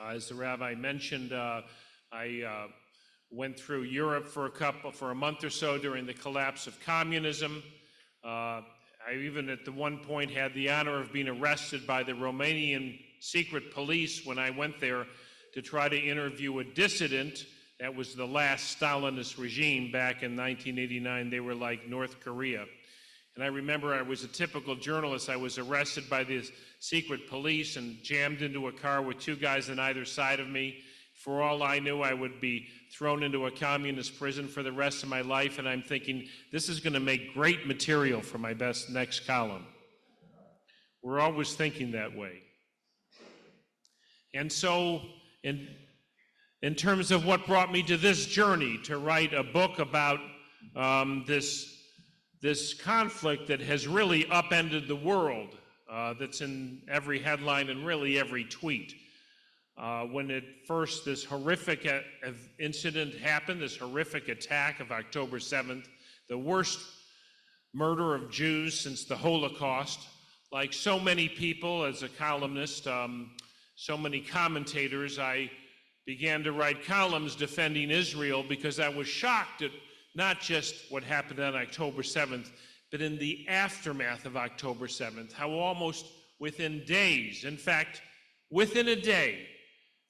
As the rabbi mentioned, I went through Europe for a month or so during the collapse of communism. I even at the one point had the honor of being arrested by the Romanian secret police when I went there to try to interview a dissident. That was the last Stalinist regime back in 1989. They were like North Korea. And I remember I was a typical journalist. I was arrested by the secret police and jammed into a car with two guys on either side of me. For all I knew, I would be thrown into a communist prison for the rest of my life, and I'm thinking, this is going to make great material for my next column. We're always thinking that way. And so, in terms of what brought me to this journey, to write a book about this conflict that has really upended the world, that's in every headline and really every tweet. When this horrific incident happened, this horrific attack of October 7th, the worst murder of Jews since the Holocaust, like so many people as a columnist, so many commentators, I began to write columns defending Israel because I was shocked at not just what happened on October 7th, but in the aftermath of October 7th, how almost within days, in fact, within a day,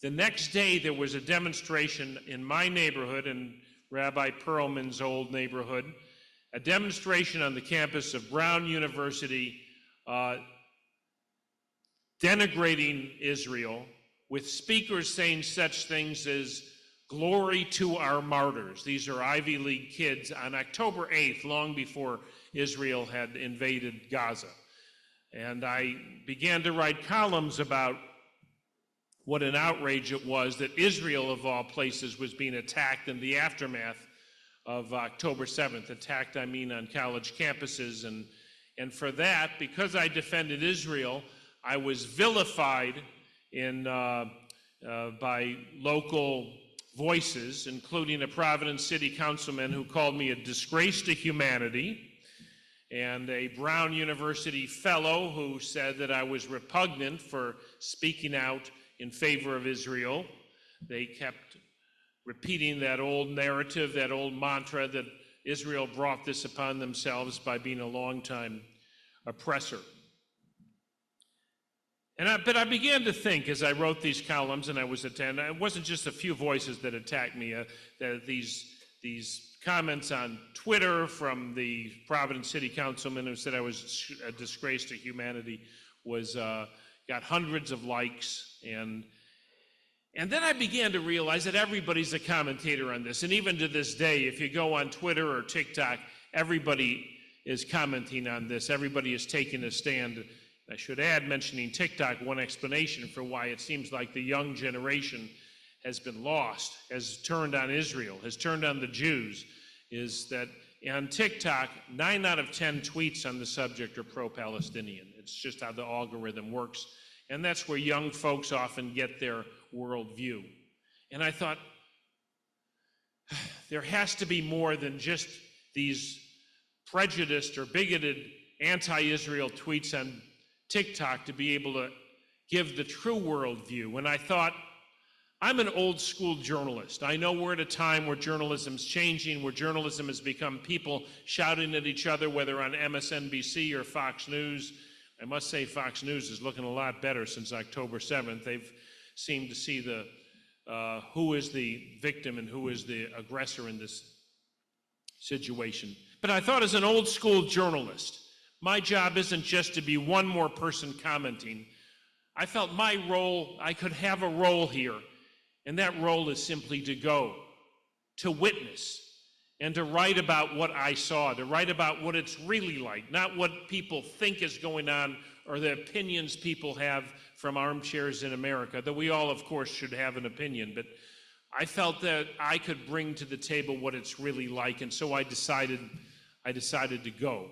the next day there was a demonstration in my neighborhood, in Rabbi Perlman's old neighborhood, a demonstration on the campus of Brown University denigrating Israel, with speakers saying such things as "glory to our martyrs." These are Ivy League kids on October 8th, long before Israel had invaded Gaza. And I began to write columns about what an outrage it was that Israel, of all places, was being attacked in the aftermath of October 7th. Attacked, I mean, on college campuses. And for that, because I defended Israel, I was vilified by local voices, including a Providence city councilman who called me a disgrace to humanity, and a Brown University fellow who said that I was repugnant for speaking out in favor of Israel. They kept repeating that old narrative, that old mantra that Israel brought this upon themselves by being a longtime oppressor. But I began to think as I wrote these columns, and I was attending, it wasn't just a few voices that attacked me, that these comments on Twitter from the Providence City Councilman who said I was a disgrace to humanity got hundreds of likes, and then I began to realize that everybody's a commentator on this, and even to this day, if you go on Twitter or TikTok, everybody is commenting on this, everybody is taking a stand. I should add, mentioning TikTok, one explanation for why it seems like the young generation has been lost, has turned on Israel, has turned on the Jews, is that on TikTok, 9 out of 10 tweets on the subject are pro-Palestinian. It's just how the algorithm works. And that's where young folks often get their worldview. And I thought, there has to be more than just these prejudiced or bigoted anti-Israel tweets on TikTok to be able to give the true worldview. And I thought, I'm an old school journalist. I know we're at a time where journalism's changing, where journalism has become people shouting at each other, whether on MSNBC or Fox News. I must say Fox News is looking a lot better since October 7th. They've seemed to see who is the victim and who is the aggressor in this situation. But I thought, as an old school journalist, my job isn't just to be one more person commenting. I felt my role, I could have a role here, and that role is simply to go, to witness, and to write about what I saw, to write about what it's really like, not what people think is going on or the opinions people have from armchairs in America, though we all, of course, should have an opinion. But I felt that I could bring to the table what it's really like, and so I decided to go.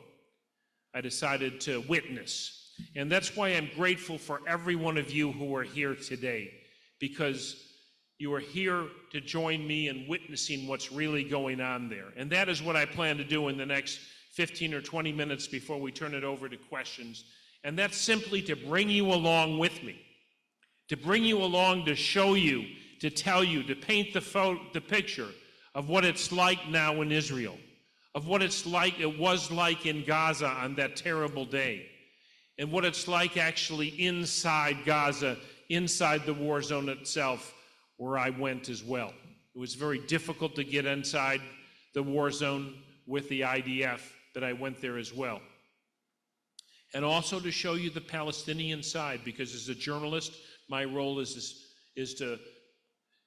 I decided to witness. And that's why I'm grateful for every one of you who are here today, because you are here to join me in witnessing what's really going on there. And that is what I plan to do in the next 15 or 20 minutes before we turn it over to questions. And that's simply to bring you along with me, to bring you along, to show you, to tell you, to paint the picture of what it's like now in Israel, of what it was like in Gaza on that terrible day, and what it's like actually inside Gaza, inside the war zone itself, where I went as well. It was very difficult to get inside the war zone with the IDF, but I went there as well. And also to show you the Palestinian side, because as a journalist, my role is to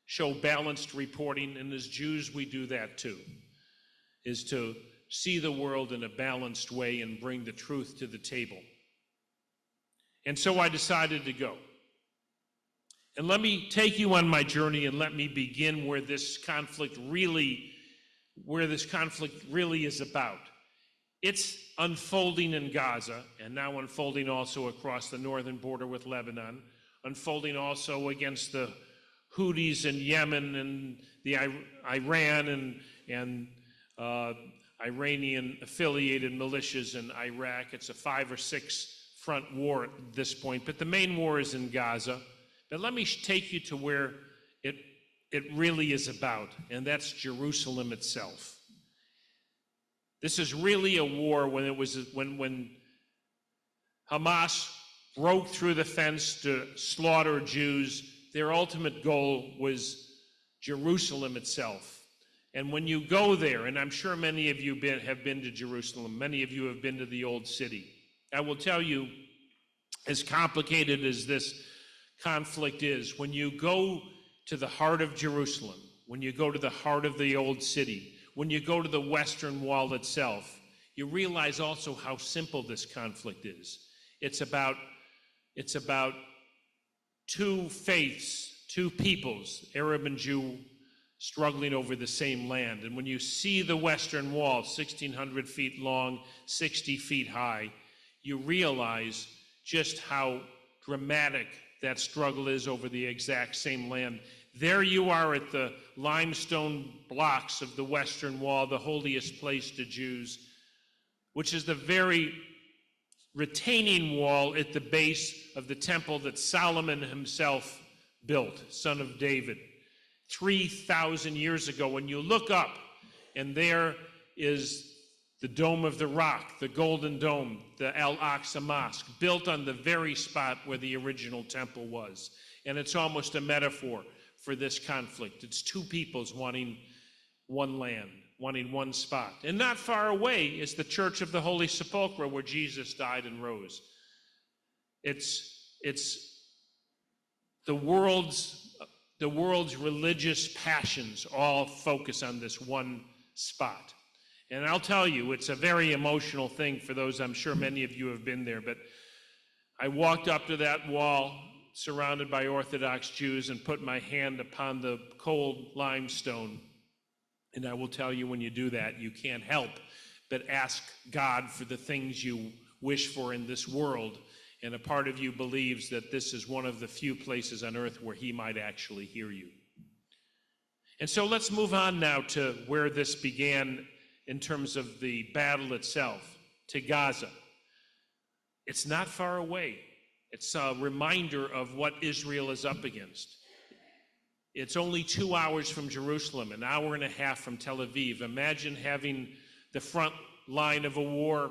show balanced reporting, and as Jews, we do that too, is to see the world in a balanced way and bring the truth to the table. And so I decided to go. And let me take you on my journey, and let me begin where this conflict really is about. It's unfolding in Gaza, and now unfolding also across the northern border with Lebanon, unfolding also against the Houthis in Yemen and the Iran and Iranian-affiliated militias in Iraq. It's a 5 or 6 front war at this point, but the main war is in Gaza. But let me take you to where it really is about, and that's Jerusalem itself. This is really a war when Hamas broke through the fence to slaughter Jews. Their ultimate goal was Jerusalem itself. And when you go there, and I'm sure many of you have been to Jerusalem, many of you have been to the Old City, I will tell you, as complicated as this conflict is, when you go to the heart of Jerusalem, when you go to the heart of the Old City, when you go to the Western Wall itself, you realize also how simple this conflict is. It's about two faiths, two peoples, Arab and Jew, struggling over the same land. And when you see the Western Wall, 1,600 feet long, 60 feet high, you realize just how dramatic that struggle is over the exact same land. There you are at the limestone blocks of the Western Wall, the holiest place to Jews, which is the very retaining wall at the base of the temple that Solomon himself built, son of David, 3,000 years ago. When you look up, and there is the Dome of the Rock, the Golden Dome, the Al-Aqsa Mosque, built on the very spot where the original temple was. And it's almost a metaphor for this conflict. It's two peoples wanting one land, wanting one spot. And not far away is the Church of the Holy Sepulchre, where Jesus died and rose. It's the world's religious passions all focus on this one spot. And I'll tell you, it's a very emotional thing for those, I'm sure many of you have been there, but I walked up to that wall surrounded by Orthodox Jews and put my hand upon the cold limestone. And I will tell you, when you do that, you can't help but ask God for the things you wish for in this world. And a part of you believes that this is one of the few places on earth where he might actually hear you. And so let's move on now to where this began in terms of the battle itself, to Gaza. It's not far away. It's a reminder of what Israel is up against. It's only 2 hours from Jerusalem, an hour and a half from Tel Aviv. Imagine having the front line of a war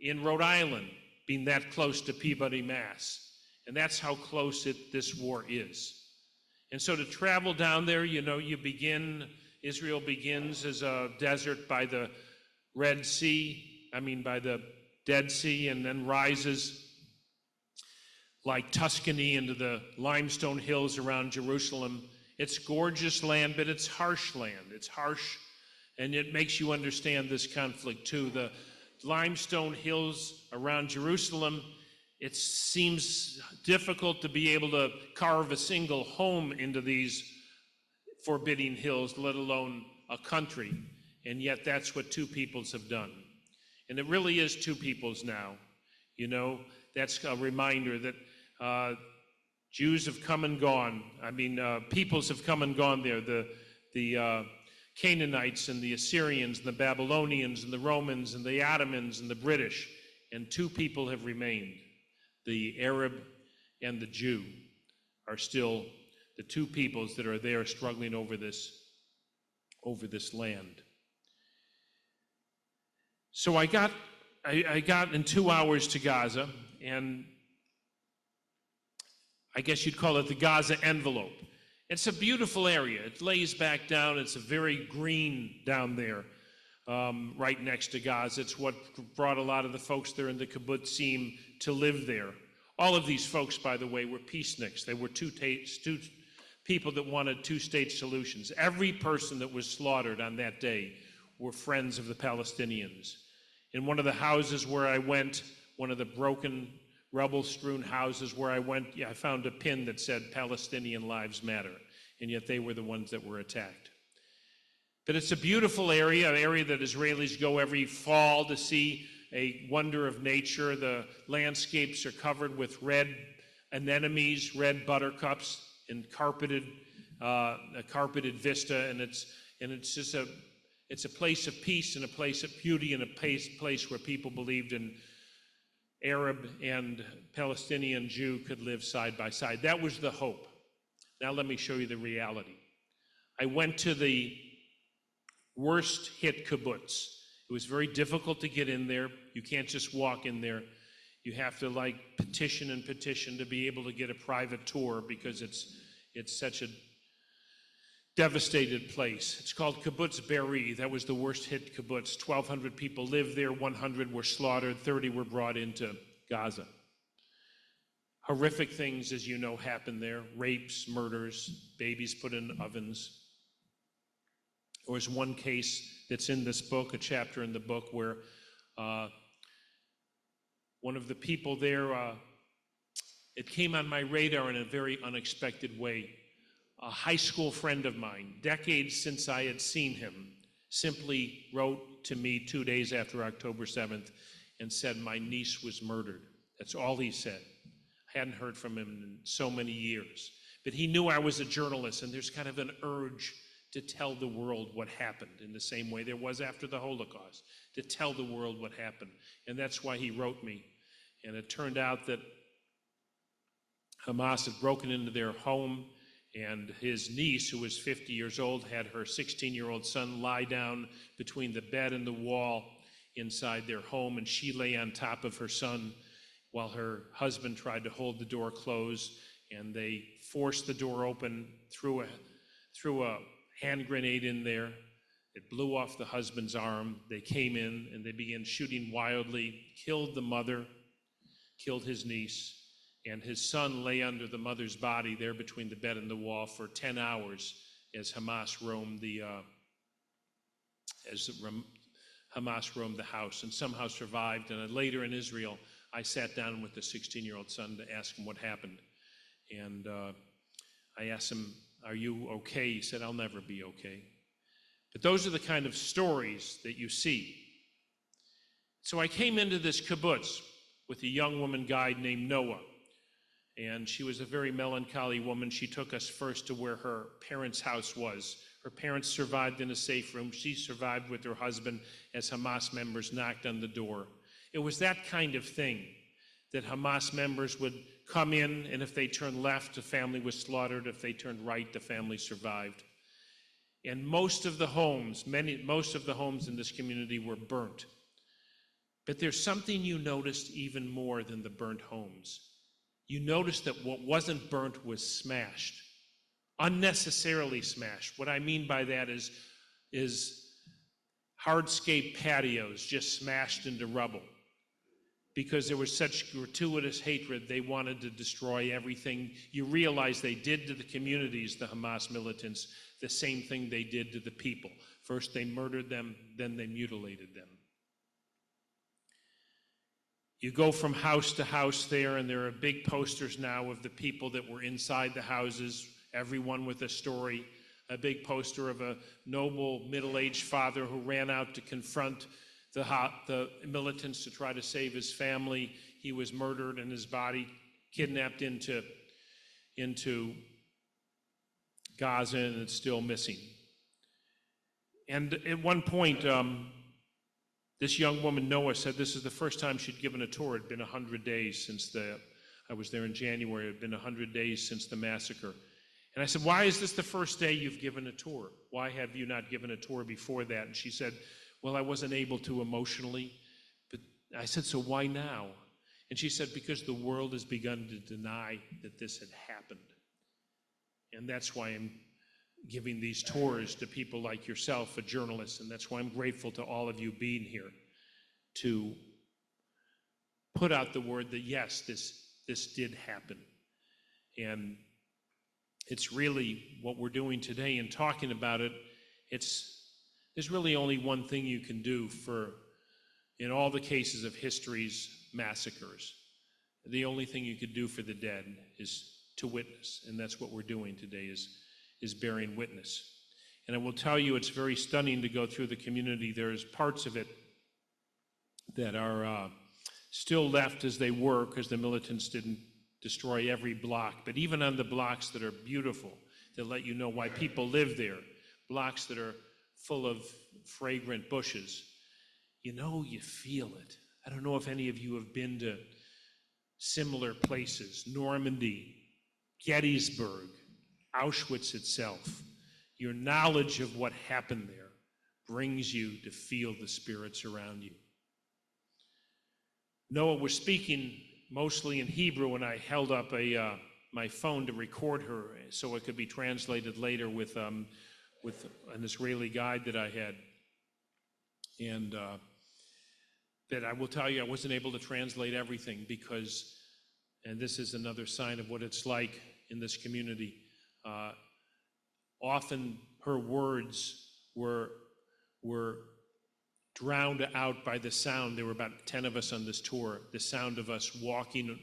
in Rhode Island, being that close to Peabody, Mass. And that's how close this war is. And so to travel down there, Israel begins as a desert by the by the Dead Sea, and then rises like Tuscany into the limestone hills around Jerusalem. It's gorgeous land, but it's harsh land. It's harsh, and it makes you understand this conflict too. The limestone hills around Jerusalem, it seems difficult to be able to carve a single home into these forbidding hills, let alone a country. And yet that's what two peoples have done. And it really is two peoples now. That's a reminder that Jews have come and gone. Peoples have come and gone there. The Canaanites and the Assyrians and the Babylonians and the Romans and the Ottomans and the British. And two people have remained, the Arab and the Jew. are still the two peoples that are there struggling over this land. So I got in 2 hours to Gaza, and I guess you'd call it the Gaza envelope. It's a beautiful area. It lays back down. It's a very green down there, right next to Gaza. It's what brought a lot of the folks there in the kibbutzim to live there. All of these folks, by the way, were peaceniks. They were two people that wanted two-state solutions. Every person that was slaughtered on that day were friends of the Palestinians. In one of the houses where I went, one of the broken, rubble-strewn houses where I went, I found a pin that said Palestinian lives matter, and yet they were the ones that were attacked. But it's a beautiful area, an area that Israelis go every fall to see, a wonder of nature. The landscapes are covered with red anemones, red buttercups, and a carpeted vista, and it's just it's a place of peace and a place of beauty and a place where people believed in Arab and Palestinian Jew could live side by side. That was the hope. Now let me show you the reality. I went to the worst hit kibbutz. It was very difficult to get in there. You can't just walk in there. You have to petition and petition to be able to get a private tour because it's such a devastated place. It's called Kibbutz Be'eri. That was the worst hit kibbutz. 1,200 people lived there. 100 were slaughtered. 30 were brought into Gaza. Horrific things, as you know, happen there. Rapes, murders, babies put in ovens. There was one case that's in this book, a chapter in the book, where one of the people there, it came on my radar in a very unexpected way. A high school friend of mine, decades since I had seen him, simply wrote to me 2 days after October 7th and said, "My niece was murdered." That's all he said. I hadn't heard from him in so many years. But he knew I was a journalist, and there's kind of an urge to tell the world what happened in the same way there was after the Holocaust, to tell the world what happened. And that's why he wrote me. And it turned out that Hamas had broken into their home, and his niece, who was 50 years old, had her 16-year-old son lie down between the bed and the wall inside their home, and she lay on top of her son while her husband tried to hold the door closed, and they forced the door open, threw a hand grenade in there. It blew off the husband's arm. They came in, and they began shooting wildly, killed the mother, killed his niece, and his son lay under the mother's body there between the bed and the wall for 10 hours as Hamas roamed the house, and somehow survived. And later in Israel, I sat down with the 16-year-old son to ask him what happened. And I asked him, "Are you okay?" He said, "I'll never be okay." But those are the kind of stories that you see. So I came into this kibbutz with a young woman guide named Noah. And she was a very melancholy woman. She took us first to where her parents' house was. Her parents survived in a safe room. She survived with her husband as Hamas members knocked on the door. It was that kind of thing that Hamas members would come in, and if they turned left, the family was slaughtered. If they turned right, the family survived. And most of the homes in this community were burnt. But there's something you noticed even more than the burnt homes. You noticed that what wasn't burnt was smashed, unnecessarily smashed. What I mean by that is hardscape patios just smashed into rubble because there was such gratuitous hatred. They wanted to destroy everything. You realize they did to the communities, the Hamas militants, the same thing they did to the people. First they murdered them, then they mutilated them. You go from house to house there, and there are big posters now of the people that were inside the houses, everyone with a story. A big poster of a noble middle-aged father who ran out to confront the militants to try to save his family. He was murdered and his body kidnapped into Gaza, and it's still missing. And at one point, this young woman, Noah, said this is the first time she'd given a tour. It had been 100 days since the I was there in January. It had been 100 days since the massacre. And I said, why is this the first day you've given a tour? Why have you not given a tour before that? And she said, well, I wasn't able to emotionally. But I said, so why now? And she said, because the world has begun to deny that this had happened. And that's why I'm giving these tours to people like yourself, a journalist, and that's why I'm grateful to all of you being here to put out the word that yes, this did happen. And it's really what we're doing today and talking about it. There's really only one thing you can do in all the cases of history's massacres. The only thing you could do for the dead is to witness, and that's what we're doing today is bearing witness. And I will tell you, it's very stunning to go through the community. There's parts of it that are still left as they were because the militants didn't destroy every block. But even on the blocks that are beautiful, that let you know why people live there, blocks that are full of fragrant bushes, you feel it. I don't know if any of you have been to similar places, Normandy, Gettysburg, Auschwitz itself. Your knowledge of what happened there brings you to feel the spirits around you. Noah was speaking mostly in Hebrew, and I held up my phone to record her so it could be translated later with an Israeli guide that I had. And that I will tell you, I wasn't able to translate everything because, and this is another sign of what it's like in this community, often her words were drowned out by the sound. There were about 10 of us on this tour. The sound of us walking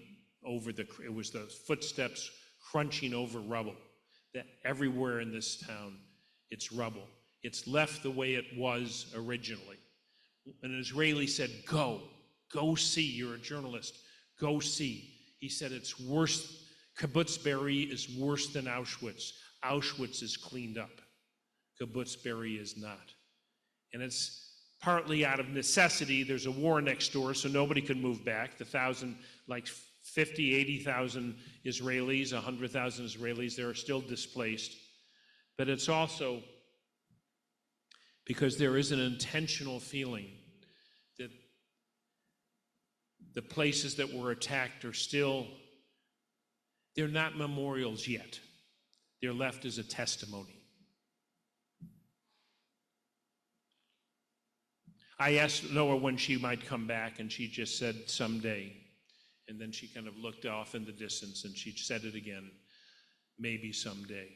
over it was the footsteps crunching over rubble. That everywhere in this town, it's rubble. It's left the way it was originally. An Israeli said, go see, you're a journalist, go see. He said it's worse, Kibbutz Be'eri is worse than Auschwitz. Auschwitz is cleaned up. Kibbutz Be'eri is not. And it's partly out of necessity. There's a war next door, so nobody could move back. 50, 80,000 Israelis, 100,000 Israelis, they're still displaced. But it's also because there is an intentional feeling that the places that were attacked are still, they're not memorials yet. They're left as a testimony. I asked Noah when she might come back, and she just said someday. And then she kind of looked off in the distance, and she said it again, maybe someday.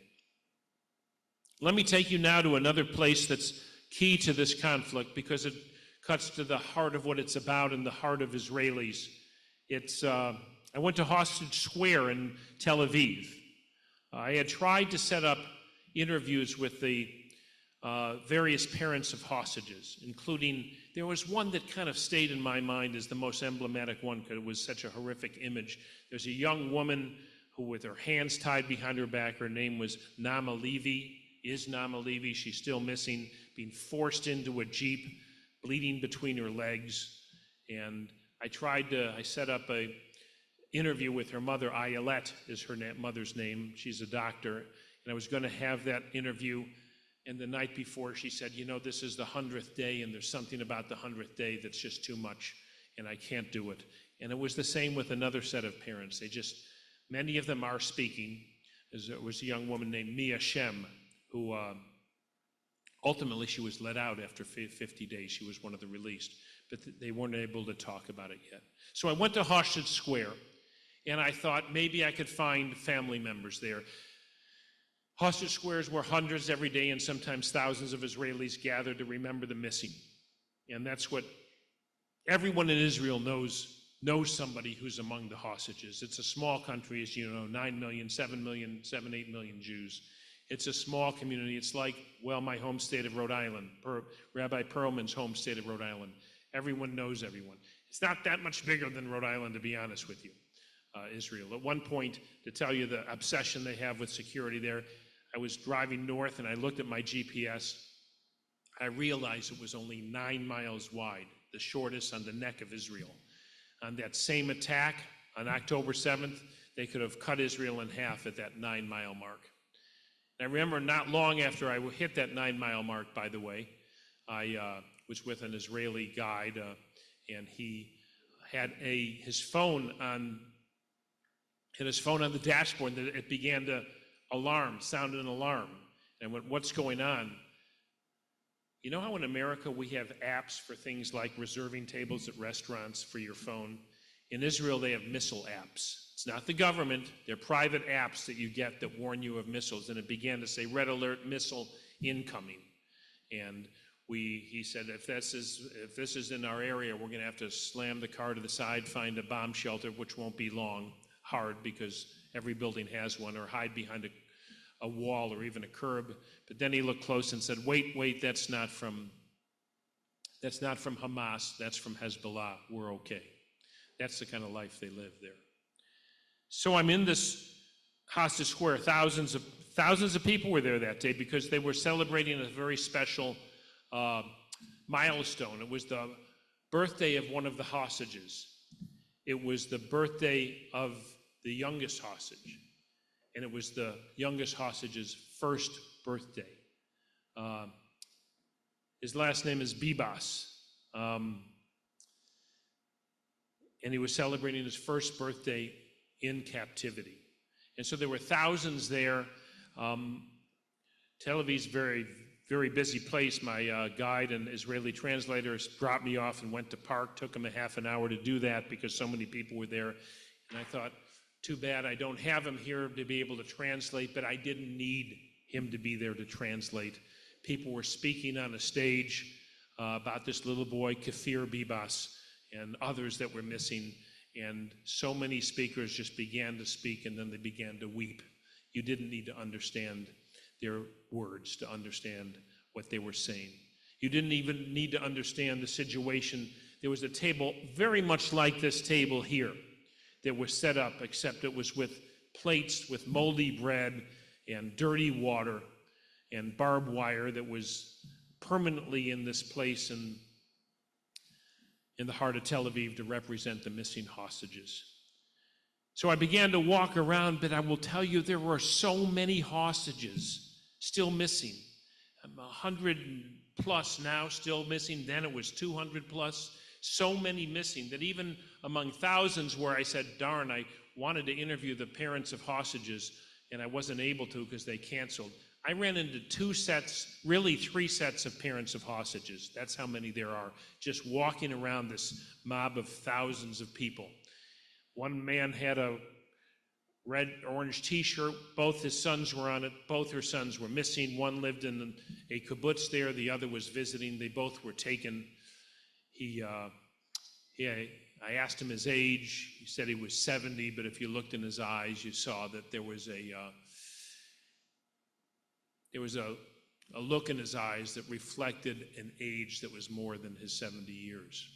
Let me take you now to another place that's key to this conflict because it cuts to the heart of what it's about and the heart of Israelis. I went to Hostage Square in Tel Aviv. I had tried to set up interviews with the various parents of hostages, including, there was one that kind of stayed in my mind as the most emblematic one because it was such a horrific image. There's a young woman who, with her hands tied behind her back, her name was Nama Levy, she's still missing, being forced into a Jeep, bleeding between her legs. And I set up a interview with her mother. Ayelet is her mother's name. She's a doctor. And I was going to have that interview. And the night before, she said, this is the 100th day, and there's something about the 100th day that's just too much, and I can't do it. And it was the same with another set of parents. Many of them are speaking. There was a young woman named Mia Shem, who ultimately she was let out after 50 days. She was one of the released, but they weren't able to talk about it yet. So I went to Hostage Square, and I thought maybe I could find family members there. Hostage squares where hundreds every day and sometimes thousands of Israelis gather to remember the missing. And that's what everyone in Israel knows somebody who's among the hostages. It's a small country, as you know, 9 million, 7, 8 million Jews. It's a small community. It's like, my home state of Rhode Island, Rabbi Perlman's home state of Rhode Island. Everyone knows everyone. It's not that much bigger than Rhode Island, to be honest with you, Israel. At one point, to tell you the obsession they have with security there, I was driving north and I looked at my GPS. I realized it was only 9 miles wide, the shortest on the neck of Israel. On that same attack on October 7th, they could have cut Israel in half at that 9-mile mark. And I remember not long after I hit that 9-mile mark, by the way, I was with an Israeli guide, and he had his phone on the dashboard, and it began to sound an alarm. And I went, what's going on? You know how in America we have apps for things like reserving tables at restaurants for your phone? In Israel, they have missile apps. It's not the government, they're private apps that you get that warn you of missiles. And it began to say, red alert, missile incoming. And he said, if this is in our area, we're going to have to slam the car to the side, find a bomb shelter, which won't be hard because every building has one, or hide behind a wall or even a curb. But then he looked close and said, wait, that's not from Hamas, that's from Hezbollah. We're okay. That's the kind of life they live there. So I'm in this hostage square. Thousands of people were there that day because they were celebrating a very special milestone. It was the birthday of one of the hostages. It was the birthday of the youngest hostage, and it was the youngest hostage's first birthday. His last name is Bibas, and he was celebrating his first birthday in captivity. And so there were thousands there. Tel Aviv's very, very busy place. My guide and Israeli translators dropped me off and went to park. Took him a half an hour to do that because so many people were there. And I thought, too bad I don't have him here to be able to translate, but I didn't need him to be there to translate. People were speaking on a stage about this little boy, Kafir Bibas, and others that were missing. And so many speakers just began to speak, and then they began to weep. You didn't need to understand their words to understand what they were saying. You didn't even need to understand the situation. There was a table very much like this table here that was set up, except it was with plates with moldy bread and dirty water and barbed wire that was permanently in this place in the heart of Tel Aviv to represent the missing hostages. So I began to walk around, but I will tell you there were so many hostages still missing. 100 plus now still missing. Then it was 200 plus. So many missing that even among thousands where I said, darn, I wanted to interview the parents of hostages and I wasn't able to because they canceled. I ran into 2 sets, really 3 sets of parents of hostages. That's how many there are, just walking around this mob of thousands of people. One man had a red-orange t-shirt. Both his sons were on it. Both her sons were missing. One lived in a kibbutz there. The other was visiting. They both were taken. I asked him his age. He said he was 70, but if you looked in his eyes, you saw that there was a look in his eyes that reflected an age that was more than his 70 years.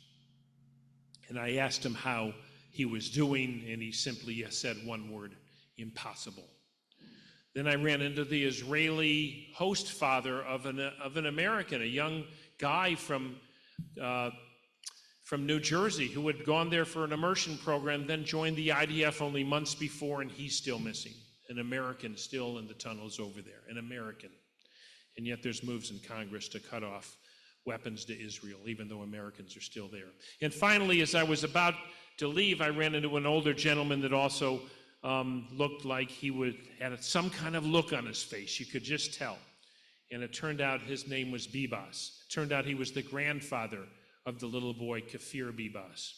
And I asked him how he was doing, and he simply said one word: impossible. Then I ran into the Israeli host father of an American, a young guy from New Jersey who had gone there for an immersion program, then joined the IDF only months before, and he's still missing. An American still in the tunnels over there, an American. And yet there's moves in Congress to cut off weapons to Israel, even though Americans are still there. And finally, as I was about to leave, I ran into an older gentleman that also looked like he had some kind of look on his face. You could just tell. And it turned out his name was Bibas. It turned out he was the grandfather of the little boy, Kafir Bibas.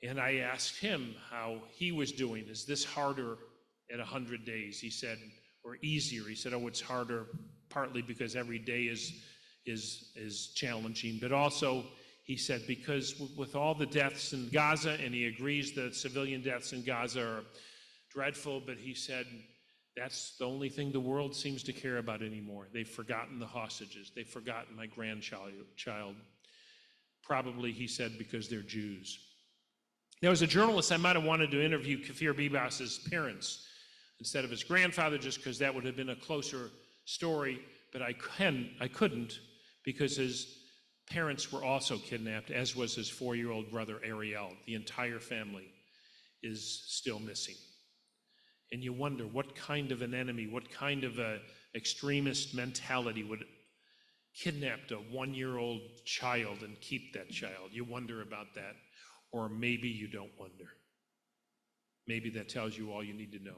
And I asked him how he was doing. Is this harder at 100 days? He said, or easier? He said, oh, it's harder partly because every day is challenging, but also, he said, because with all the deaths in Gaza, and he agrees that civilian deaths in Gaza are dreadful, but he said, that's the only thing the world seems to care about anymore. They've forgotten the hostages. They've forgotten my grandchild. Probably, he said, because they're Jews. Now, as a journalist, I might have wanted to interview Kafir Bibas's parents instead of his grandfather, just because that would have been a closer story, but I couldn't, because his parents were also kidnapped, as was his 4-year-old brother Ariel. The entire family is still missing. And you wonder what kind of an enemy, what kind of a extremist mentality would kidnap a 1-year-old child and keep that child. You wonder about that. Or maybe you don't wonder. Maybe that tells you all you need to know.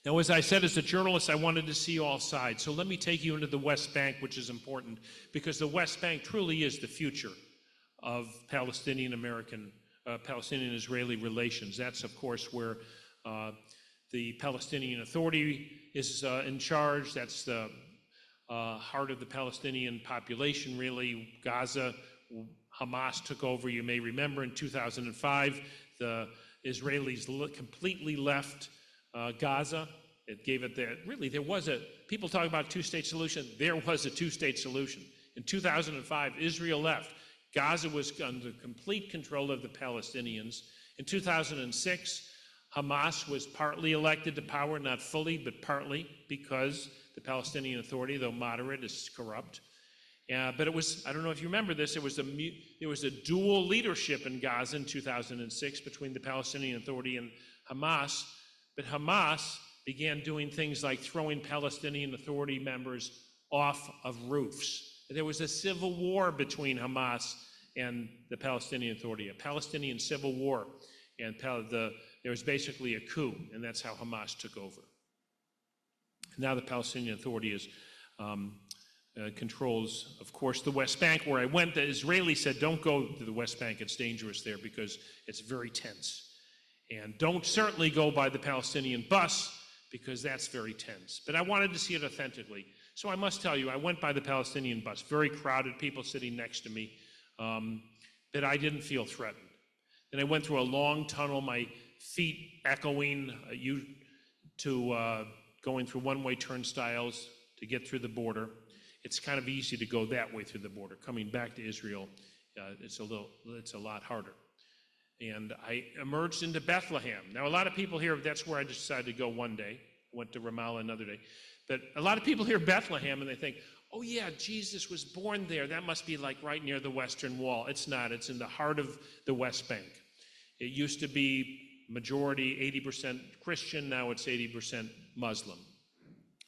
Now, as I said, as a journalist, I wanted to see all sides. So let me take you into the West Bank, which is important, because the West Bank truly is the future of Palestinian-Israeli relations. That's, of course, where the Palestinian Authority is in charge. That's the heart of the Palestinian population, really. Gaza, Hamas took over, you may remember, in 2005. The Israelis completely left Gaza. It gave it that, really, people talk about a two-state solution. There was a two-state solution. In 2005, Israel left. Gaza was under complete control of the Palestinians. In 2006, Hamas was partly elected to power, not fully, but partly, because the Palestinian Authority, though moderate, is corrupt. But it was, I don't know if you remember this, there was a dual leadership in Gaza in 2006 between the Palestinian Authority and Hamas. But Hamas began doing things like throwing Palestinian Authority members off of roofs. There was a civil war between Hamas and the Palestinian Authority, a Palestinian civil war. And there was basically a coup, and that's how Hamas took over. Now the Palestinian Authority controls, of course, the West Bank. Where I went, the Israelis said, don't go to the West Bank, it's dangerous there because it's very tense. And don't certainly go by the Palestinian bus because that's very tense. But I wanted to see it authentically. So I must tell you, I went by the Palestinian bus, very crowded, people sitting next to me, but I didn't feel threatened. And I went through a long tunnel, my feet echoing, going through one-way turnstiles to get through the border. It's kind of easy to go that way through the border. Coming back to Israel, it's a lot harder. And I emerged into Bethlehem. Now, a lot of people here, that's where I decided to go one day. Went to Ramallah another day. But a lot of people hear Bethlehem and they think, oh yeah, Jesus was born there. That must be like right near the Western Wall. It's not. It's in the heart of the West Bank. It used to be majority 80% Christian. Now it's 80% Muslim.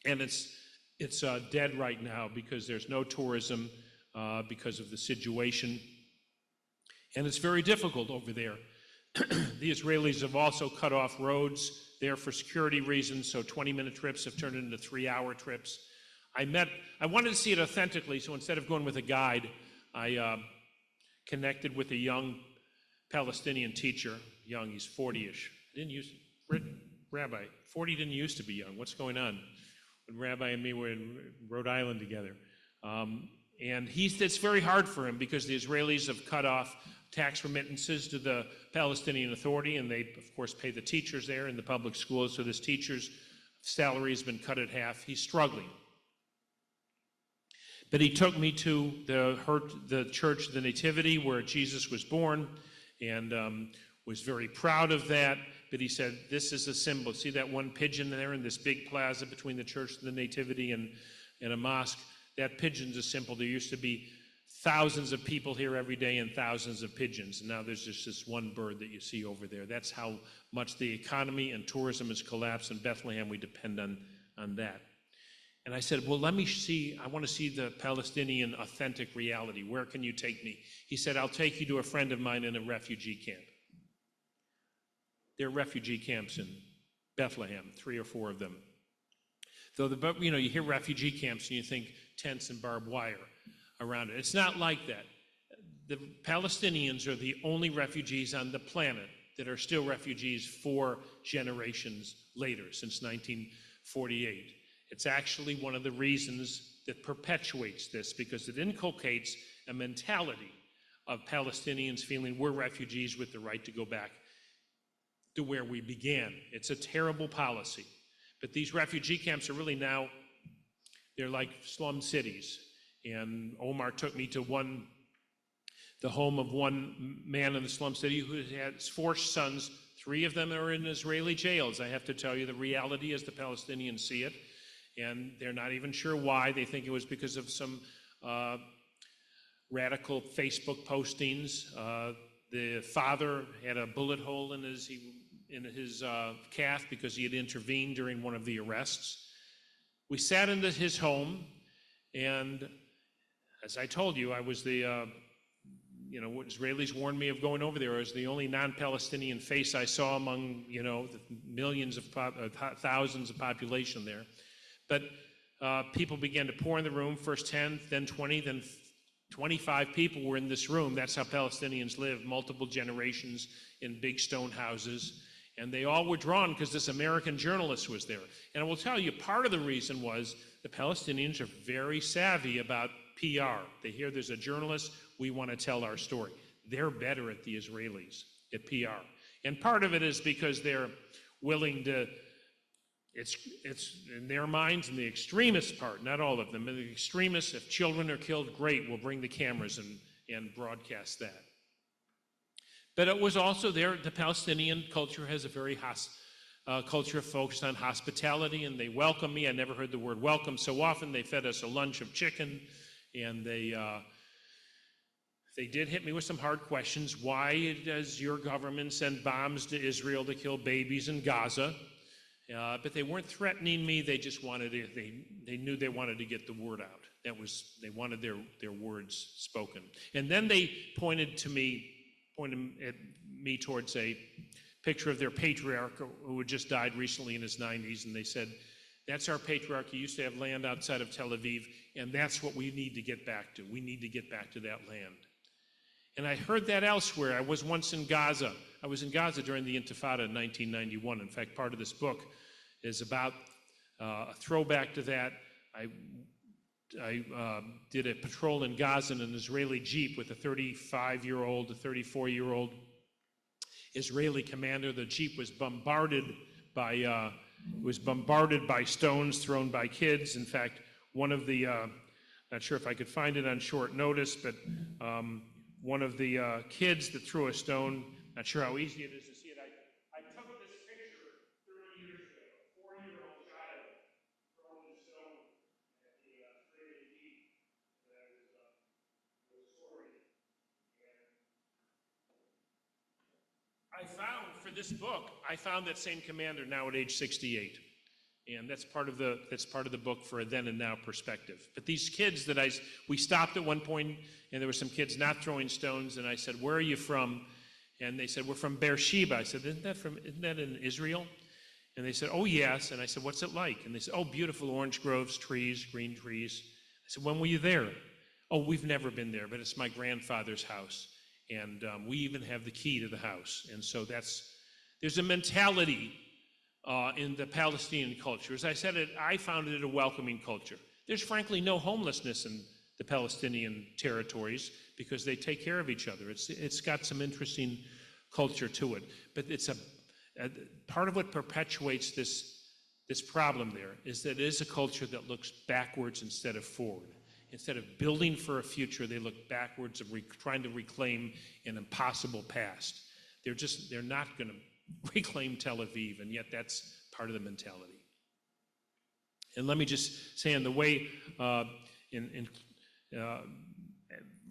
And it's dead right now because there's no tourism because of the situation. And it's very difficult over there. The Israelis have also cut off roads there for security reasons, so 20-minute trips have turned into 3-hour trips. I wanted to see it authentically, so instead of going with a guide, I connected with a young Palestinian teacher. Young, he's 40-ish. Rabbi, 40 didn't used to be young. What's going on? When Rabbi and me were in Rhode Island together. And it's very hard for him because the Israelis have cut off tax remittances to the Palestinian Authority, and they, of course, pay the teachers there in the public schools, so this teacher's salary has been cut in half. He's struggling. But he took me to the Church of the Nativity where Jesus was born, and was very proud of that. But he said, this is a symbol. See that one pigeon there in this big plaza between the Church of the Nativity and a mosque? That pigeon's a symbol. There used to be thousands of people here every day and thousands of pigeons. And now there's just this one bird that you see over there. That's how much the economy and tourism has collapsed in Bethlehem. We depend on that. And I said, well, I want to see the Palestinian authentic reality. Where can you take me? He said, I'll take you to a friend of mine in a refugee camp. There are refugee camps in Bethlehem, 3 or 4 of them. Though, you hear refugee camps and you think tents and barbed wire around it. It's not like that. The Palestinians are the only refugees on the planet that are still refugees 4 generations later, since 1948. It's actually one of the reasons that perpetuates this, because it inculcates a mentality of Palestinians feeling we're refugees with the right to go back to where we began. It's a terrible policy. But these refugee camps are really now, they're like slum cities. And Omar took me to the home of one man in the slum city who had 4 sons. 3 of them are in Israeli jails. I have to tell you, the reality as the Palestinians see it, and they're not even sure why. They think it was because of some radical Facebook postings. The father had a bullet hole in his calf because he had intervened during one of the arrests. We sat into his home, and as I told you, I was the, what Israelis warned me of going over there. I was the only non-Palestinian face I saw among, the millions of thousands of population there. But people began to pour in the room, first 10, then 20, then 25 people were in this room. That's how Palestinians live, multiple generations in big stone houses. And they all were drawn because this American journalist was there. And I will tell you, part of the reason was the Palestinians are very savvy about PR. They hear there's a journalist, we want to tell our story. They're better at the Israelis, at PR. And part of it is because they're willing to, it's in their minds, in the extremist part, not all of them, the extremists, if children are killed, great, we'll bring the cameras and broadcast that. But it was also there, the Palestinian culture has a very culture focused on hospitality, and they welcomed me. I never heard the word welcome so often. They fed us a lunch of chicken, and they did hit me with some hard questions. Why does your government send bombs to Israel to kill babies in Gaza? But they weren't threatening me. They just wanted to, they knew they wanted to get the word out. They wanted their words spoken. And then they pointed at me towards a picture of their patriarch who had just died recently in his 90s, and they said, that's our patriarch. He used to have land outside of Tel Aviv, and that's what we need to get back to. We need to get back to that land. And I heard that elsewhere. I was once in Gaza. I was in Gaza during the Intifada in 1991. In fact, part of this book is about a throwback to that. I did a patrol in Gaza in an Israeli Jeep with a 35-year-old, a 34-year-old Israeli commander. The Jeep was bombarded by stones thrown by kids. In fact, one of the, not sure if I could find it on short notice, but one of the kids that threw a stone, not sure how easy it is to see it. I took this picture 30 years ago, a 4-year-old child throwing a stone at the Israeli Jeep that was sorting. And I found, for this book, I found that same commander now at age 68. And that's part of the book for a then and now perspective. But these kids that we stopped at one point, and there were some kids not throwing stones, and I said, where are you from? And they said, we're from Beersheba. I said, isn't that in Israel? And they said, oh yes. And I said, what's it like? And they said, oh, beautiful orange groves, trees, green trees. I said, when were you there? Oh, we've never been there, but it's my grandfather's house. And we even have the key to the house. And so there's a mentality in the Palestinian culture. As I said, I found it a welcoming culture. There's frankly no homelessness in the Palestinian territories because they take care of each other. It's got some interesting culture to it. But it's a part of what perpetuates this problem there is that it is a culture that looks backwards instead of forward. Instead of building for a future, they look backwards of trying to reclaim an impossible past. They're not going to reclaim Tel Aviv, and yet that's part of the mentality. And let me just say, in the way,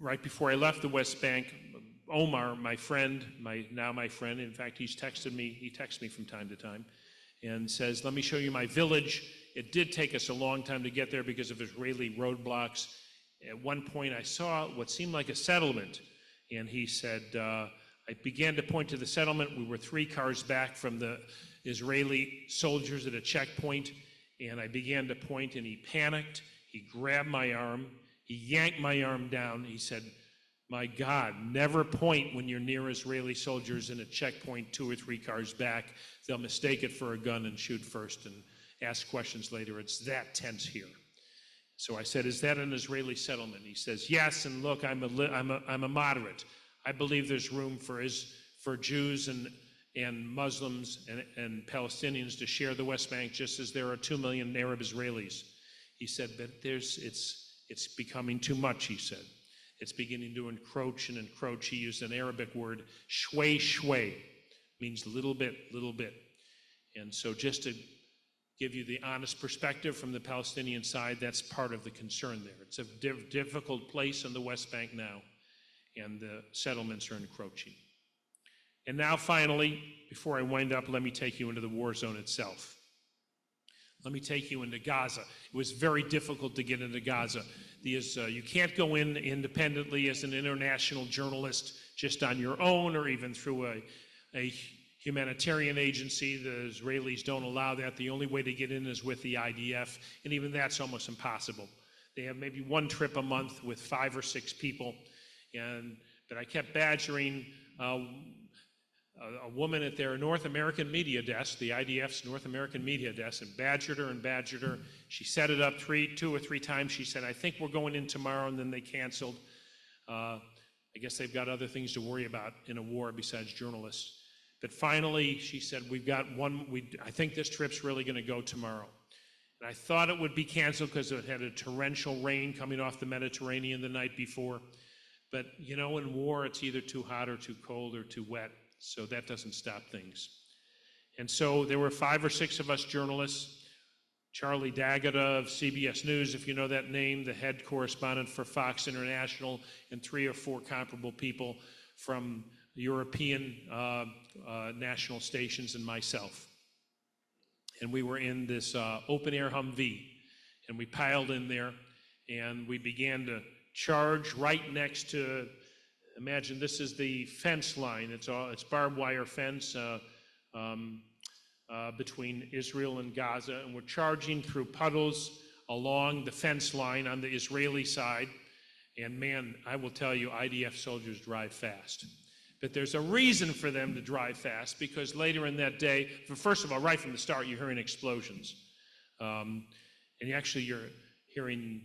right before I left the West Bank, Omar, my friend, in fact, he texts me from time to time, and says, let me show you my village. It did take us a long time to get there because of Israeli roadblocks. At one point, I saw what seemed like a settlement, and he said, I began to point to the settlement. We were 3 cars back from the Israeli soldiers at a checkpoint, and I began to point, and he panicked. He grabbed my arm. He yanked my arm down. He said, my God, never point when you're near Israeli soldiers in a checkpoint 2 or 3 cars back. They'll mistake it for a gun and shoot first and ask questions later. It's that tense here. So I said, is that an Israeli settlement? He says, yes, and look, I'm a moderate. I believe there's room for Jews and Muslims and Palestinians to share the West Bank, just as there are 2 million Arab Israelis. He said, but it's becoming too much, he said. It's beginning to encroach. He used an Arabic word, shway, means little bit. And so just to give you the honest perspective from the Palestinian side. That's part of the concern there. It's a difficult place in the West Bank now, and the settlements are encroaching. And now finally, before I wind up, let me take you into the war zone itself. Let me take you into Gaza. It was very difficult to get into Gaza. You can't go in independently as an international journalist just on your own or even through a humanitarian agency. The Israelis don't allow that. The only way to get in is with the IDF, and even that's almost impossible. They have maybe one trip a month with 5 or 6 people, but I kept badgering a woman at their North American media desk, the IDF's North American media desk, and badgered her and badgered her. She set it up 2 or 3 times. She said, I think we're going in tomorrow, and then they canceled. I guess they've got other things to worry about in a war besides journalists. But finally, she said, we've got one, I think this trip's really going to go tomorrow. And I thought it would be canceled because it had a torrential rain coming off the Mediterranean the night before. But, you know, in war, it's either too hot or too cold or too wet. So that doesn't stop things. And so there were 5 or 6 of us journalists. Charlie D'Agata of CBS News, if you know that name, the head correspondent for Fox International, and 3 or 4 comparable people from European national stations, and myself. And we were in this open-air Humvee, and we piled in there, and we began to charge right next to, imagine this is the fence line. It's barbed wire fence between Israel and Gaza, and we're charging through puddles along the fence line on the Israeli side. And man, I will tell you, IDF soldiers drive fast. But there's a reason for them to drive fast, because later in that day, first of all, right from the start, you're hearing explosions. And you're hearing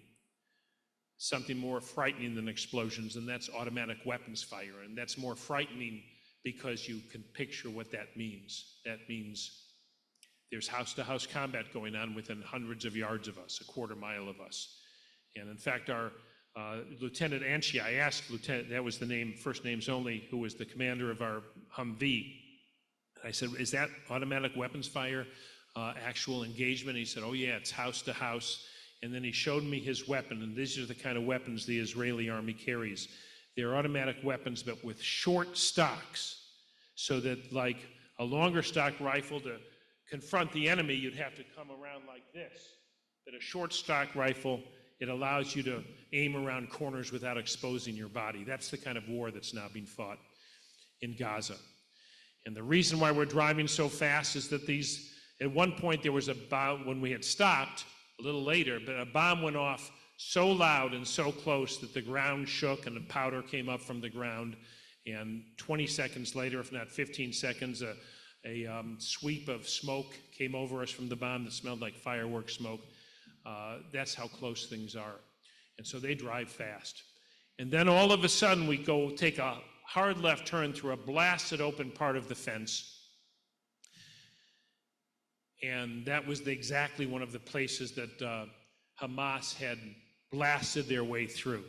something more frightening than explosions, and that's automatic weapons fire. And that's more frightening because you can picture what that means. That means there's house-to-house combat going on within hundreds of yards of us, a quarter mile of us. And in fact, our Lieutenant Anchi, I asked Lieutenant, that was the name, first names only, who was the commander of our Humvee. I said, is that automatic weapons fire actual engagement? He said, oh yeah, it's house to house. And then he showed me his weapon, and these are the kind of weapons the Israeli army carries. They're automatic weapons, but with short stocks, so that like a longer stock rifle, to confront the enemy, you'd have to come around like this. But a short stock rifle, it allows you to aim around corners without exposing your body. That's the kind of war that's now being fought in Gaza. And the reason why we're driving so fast is that at one point there was when we had stopped, a little later, but a bomb went off so loud and so close that the ground shook and the powder came up from the ground. And 20 seconds later, if not 15 seconds, a sweep of smoke came over us from the bomb that smelled like fireworks smoke. That's how close things are. And so they drive fast. And then all of a sudden we go take a hard left turn through a blasted open part of the fence. And that was exactly one of the places that Hamas had blasted their way through.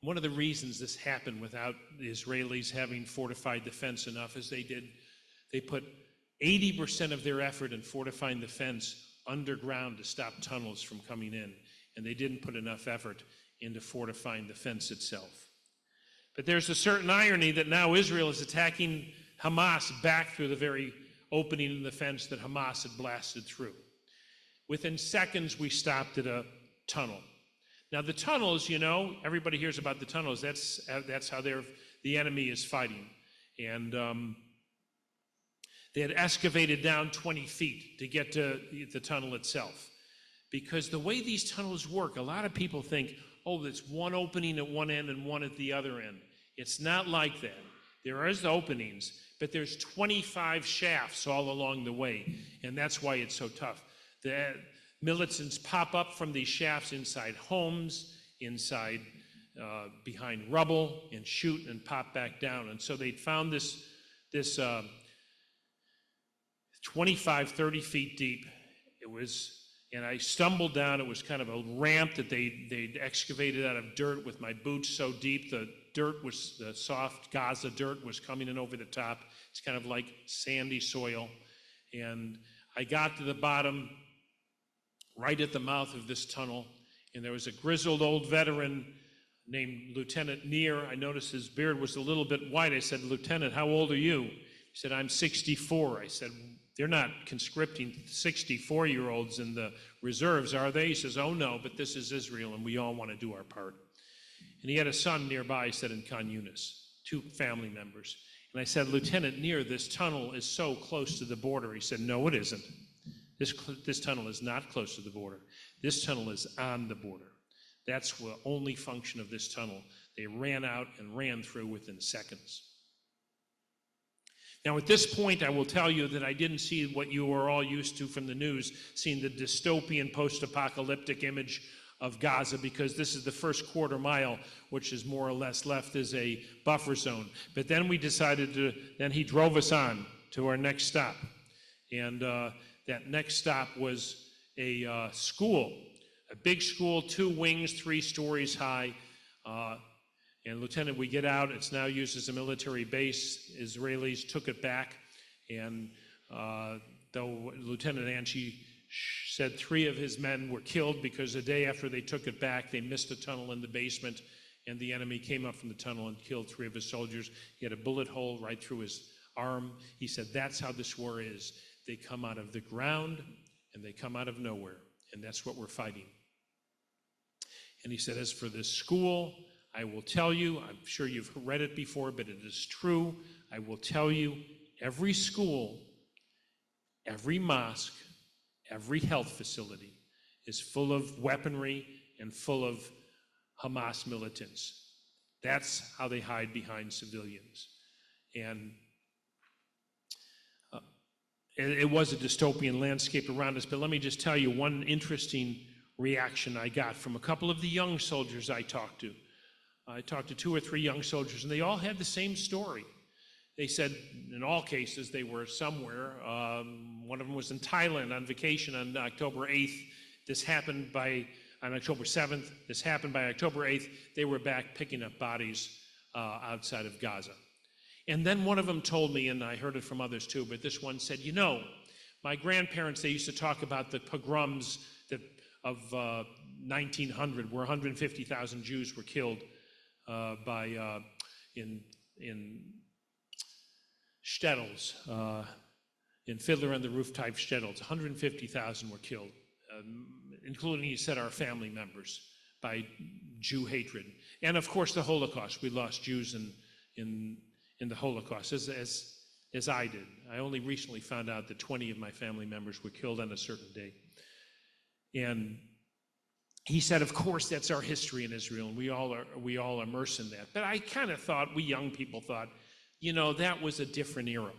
One of the reasons this happened without the Israelis having fortified the fence enough is they put 80% of their effort in fortifying the fence underground to stop tunnels from coming in, and they didn't put enough effort into fortifying the fence itself. But there's a certain irony that now Israel is attacking Hamas back through the very opening in the fence that Hamas had blasted through. Within seconds, we stopped at a tunnel. Now the tunnels, you know, everybody hears about the tunnels. That's how the enemy is fighting. And they had excavated down 20 feet to get to the tunnel itself. Because the way these tunnels work, a lot of people think, oh, there's one opening at one end and one at the other end. It's not like that. There is openings, but there's 25 shafts all along the way, and that's why it's so tough. The militants pop up from these shafts inside homes, inside behind rubble, and shoot and pop back down. And so they'd found this 25, 30 feet deep. And I stumbled down. It was kind of a ramp that they'd excavated out of dirt with my boots so deep. The soft Gaza dirt was coming in over the top. It's kind of like sandy soil. And I got to the bottom, right at the mouth of this tunnel, and there was a grizzled old veteran named Lieutenant Ner. I noticed his beard was a little bit white. I said, "Lieutenant, how old are you?" He said, "I'm 64. I said, "They're not conscripting 64-year-olds in the reserves, are they?" He says, "Oh, no, but this is Israel, and we all want to do our part." And he had a son nearby, he said, in Khan Yunis, 2 family members. And I said, "Lieutenant Ner, this tunnel is so close to the border." He said, "No, it isn't. This tunnel is not close to the border. This tunnel is on the border. That's the only function of this tunnel." They ran out and ran through within seconds. Now, at this point, I will tell you that I didn't see what you are all used to from the news, seeing the dystopian post-apocalyptic image of Gaza, because this is the first quarter mile, which is more or less left as a buffer zone. But then we decided then he drove us on to our next stop. And that next stop was a school, a big school, 2 wings, 3 stories high. And Lieutenant, we get out, it's now used as a military base. Israelis took it back, and though Lieutenant Anchi said 3 of his men were killed because the day after they took it back, they missed a tunnel in the basement, and the enemy came up from the tunnel and killed 3 of his soldiers. He had a bullet hole right through his arm. He said, "That's how this war is. They come out of the ground, and they come out of nowhere, and that's what we're fighting." And he said, "As for this school, I will tell you, I'm sure you've read it before, but it is true. I will tell you, every school, every mosque, every health facility is full of weaponry and full of Hamas militants. That's how they hide behind civilians." And it was a dystopian landscape around us, but let me just tell you one interesting reaction I got from a couple of the young soldiers I talked to. I talked to 2 or 3 young soldiers, and they all had the same story. They said, in all cases, they were somewhere. One of them was in Thailand on vacation on October 8th. This happened on October 7th. This happened by October 8th. They were back picking up bodies outside of Gaza. And then one of them told me, and I heard it from others too, but this one said, my grandparents, they used to talk about the pogroms of 1900, where 150,000 Jews were killed in shtetls, in Fiddler on the Roof type shtetls. 150,000 were killed, including, he said, our family members, by Jew hatred. And of course, the Holocaust. We lost Jews in the Holocaust, as I did. I only recently found out that 20 of my family members were killed on a certain day. And he said, of course, that's our history in Israel, and we all immerse in that. But I kind of thought, we young people thought, that was a different era.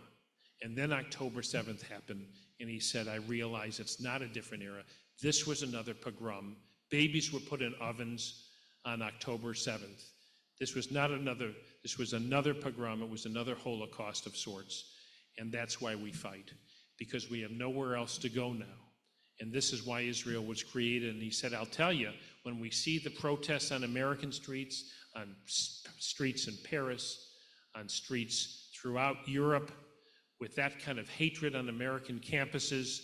And then October 7th happened, and he said, I realize it's not a different era. This was another pogrom. Babies were put in ovens on October 7th. This was another pogrom. It was another Holocaust of sorts. And that's why we fight, because we have nowhere else to go now. And this is why Israel was created. And he said, I'll tell you, when we see the protests on American streets, on streets in Paris, on streets throughout Europe, with that kind of hatred on American campuses,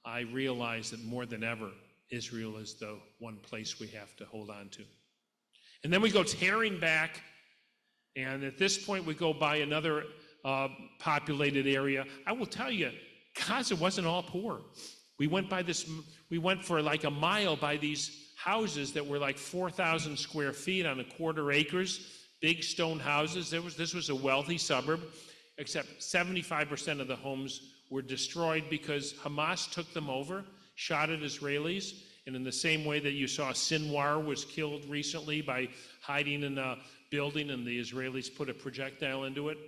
I realize that more than ever, Israel is the one place we have to hold on to. And then we go tearing back, and at this point we go by another populated area. I will tell you, Gaza wasn't all poor. We went for like a mile by these houses that were like 4,000 square feet on 1/4 acres, big stone houses. This was a wealthy suburb, except 75% of the homes were destroyed because Hamas took them over, shot at Israelis, and in the same way that you saw Sinwar was killed recently by hiding in a building and the Israelis put a projectile into it,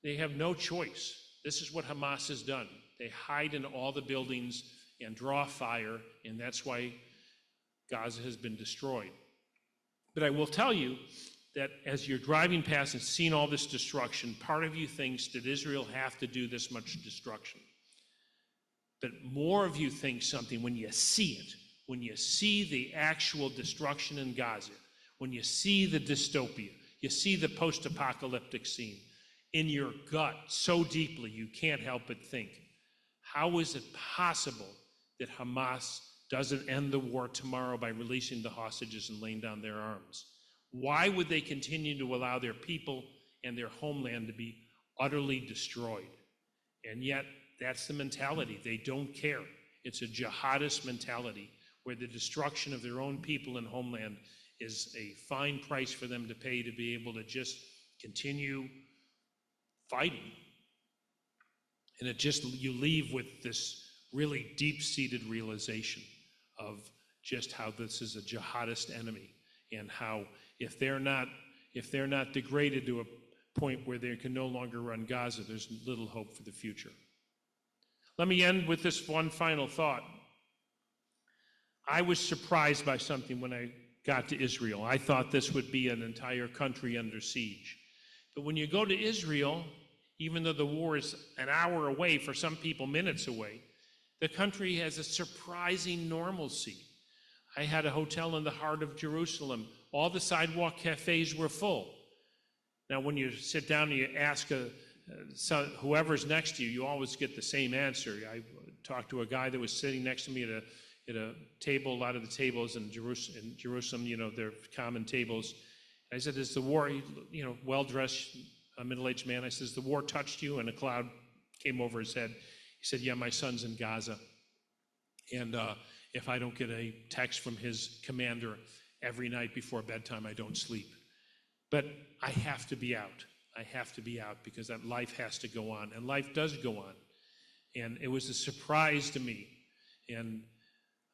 they have no choice. This is what Hamas has done. They hide in all the buildings and draw fire, and that's why Gaza has been destroyed. But I will tell you that as you're driving past and seeing all this destruction, part of you thinks, did Israel have to do this much destruction? But more of you think something when you see it, when you see the actual destruction in Gaza, when you see the dystopia, you see the post-apocalyptic scene, in your gut so deeply you can't help but think, how is it possible that Hamas doesn't end the war tomorrow by releasing the hostages and laying down their arms. Why would they continue to allow their people and their homeland to be utterly destroyed? And yet, that's the mentality. They don't care. It's a jihadist mentality where the destruction of their own people and homeland is a fine price for them to pay to be able to just continue fighting. And you leave with this really deep-seated realization of just how this is a jihadist enemy, and how if they're not degraded to a point where they can no longer run Gaza, there's little hope for the future. Let me end with this one final thought. I was surprised by something when I got to Israel. I thought this would be an entire country under siege. But when you go to Israel, even though the war is an hour away, for some people minutes away, the country has a surprising normalcy. I had a hotel in the heart of Jerusalem. All the sidewalk cafes were full. Now, when you sit down and you ask whoever's next to you, you always get the same answer. I talked to a guy that was sitting next to me at a table. A lot of the tables in Jerusalem, they're common tables. I said, "Is the war?" Well-dressed, a middle-aged man. I said, "Has the war touched you?" And a cloud came over his head. He said, "Yeah, my son's in Gaza, and if I don't get a text from his commander every night before bedtime, I don't sleep. But I have to be out. I have to be out because that life has to go on, and life does go on." And it was a surprise to me. And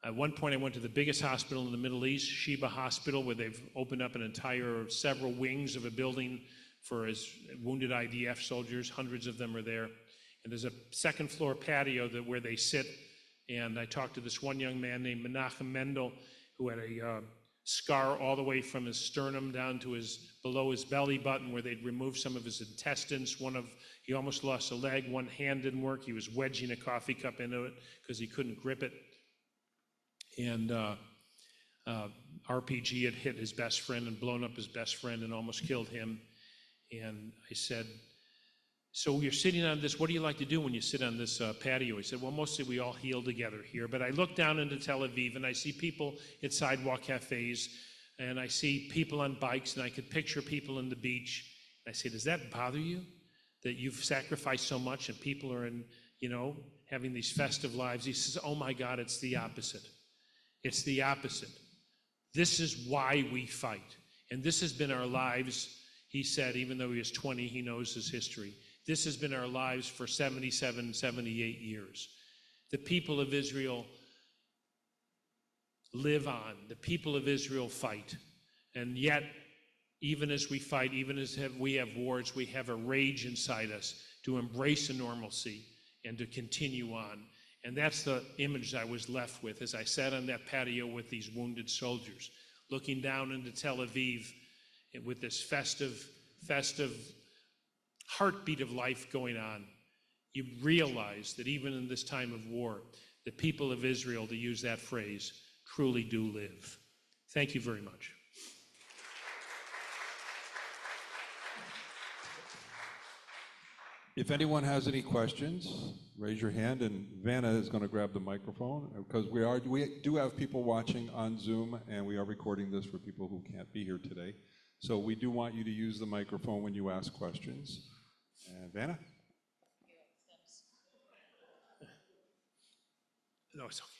at one point, I went to the biggest hospital in the Middle East, Sheba Hospital, where they've opened up several wings of a building for his wounded IDF soldiers. Hundreds of them are there. And there's a second floor patio where they sit. And I talked to this one young man named Menachem Mendel, who had a scar all the way from his sternum down to below his belly button, where they'd removed some of his intestines. He almost lost a leg. One hand didn't work. He was wedging a coffee cup into it because he couldn't grip it. And RPG had hit his best friend and blown up his best friend and almost killed him. And I said, "So you're sitting on this, what do you like to do when you sit on this patio?" He said, "Well, mostly we all heal together here, but I look down into Tel Aviv and I see people at sidewalk cafes, and I see people on bikes, and I could picture people on the beach." And I say, "Does that bother you, that you've sacrificed so much and people are having these festive lives?" He says, "Oh my God, it's the opposite. It's the opposite. This is why we fight. And this has been our lives," he said, even though he was 20, he knows his history. "This has been our lives for 77, 78 years. The people of Israel live on. The people of Israel fight. And yet, even as we fight, even as we have wars, we have a rage inside us to embrace a normalcy and to continue on." And that's the image I was left with as I sat on that patio with these wounded soldiers, looking down into Tel Aviv with this festive heartbeat of life going on. You realize that even in this time of war, the people of Israel, to use that phrase, truly do live. Thank you very much. If anyone has any questions, raise your hand, and Vanna is going to grab the microphone, because we do have people watching on Zoom, and we are recording this for people who can't be here today. So we do want you to use the microphone when you ask questions. And Vanna? No, it's okay.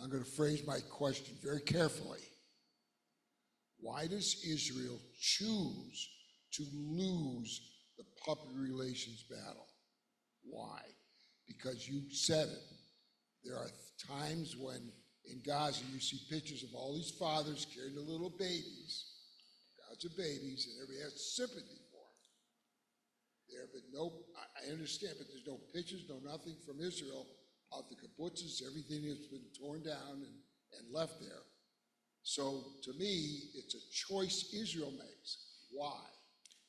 I'm going to phrase my question very carefully. Why does Israel choose to lose the puppet relations battle? Why? Because you said it. There are times when in Gaza you see pictures of all these fathers carrying the little babies, Gaza babies, and everybody has sympathy for them. There have been I understand, but there's no pictures, no nothing from Israel of the kibbutzes, everything that's been torn down and left there. So to me, it's a choice Israel makes. Why?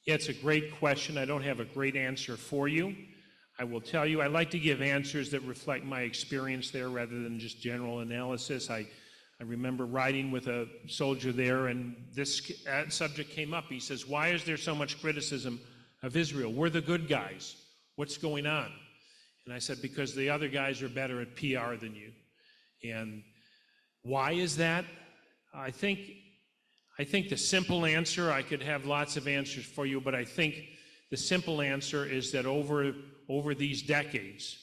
Yeah, it's a great question. I don't have a great answer for you. I will tell you, I like to give answers that reflect my experience there rather than just general analysis. I remember riding with a soldier there, and this subject came up. He says, "Why is there so much criticism of Israel? We're the good guys. What's going on?" And I said, because the other guys are better at PR than you. And why is that? I think the simple answer, I could have lots of answers for you, but I think the simple answer is that over these decades,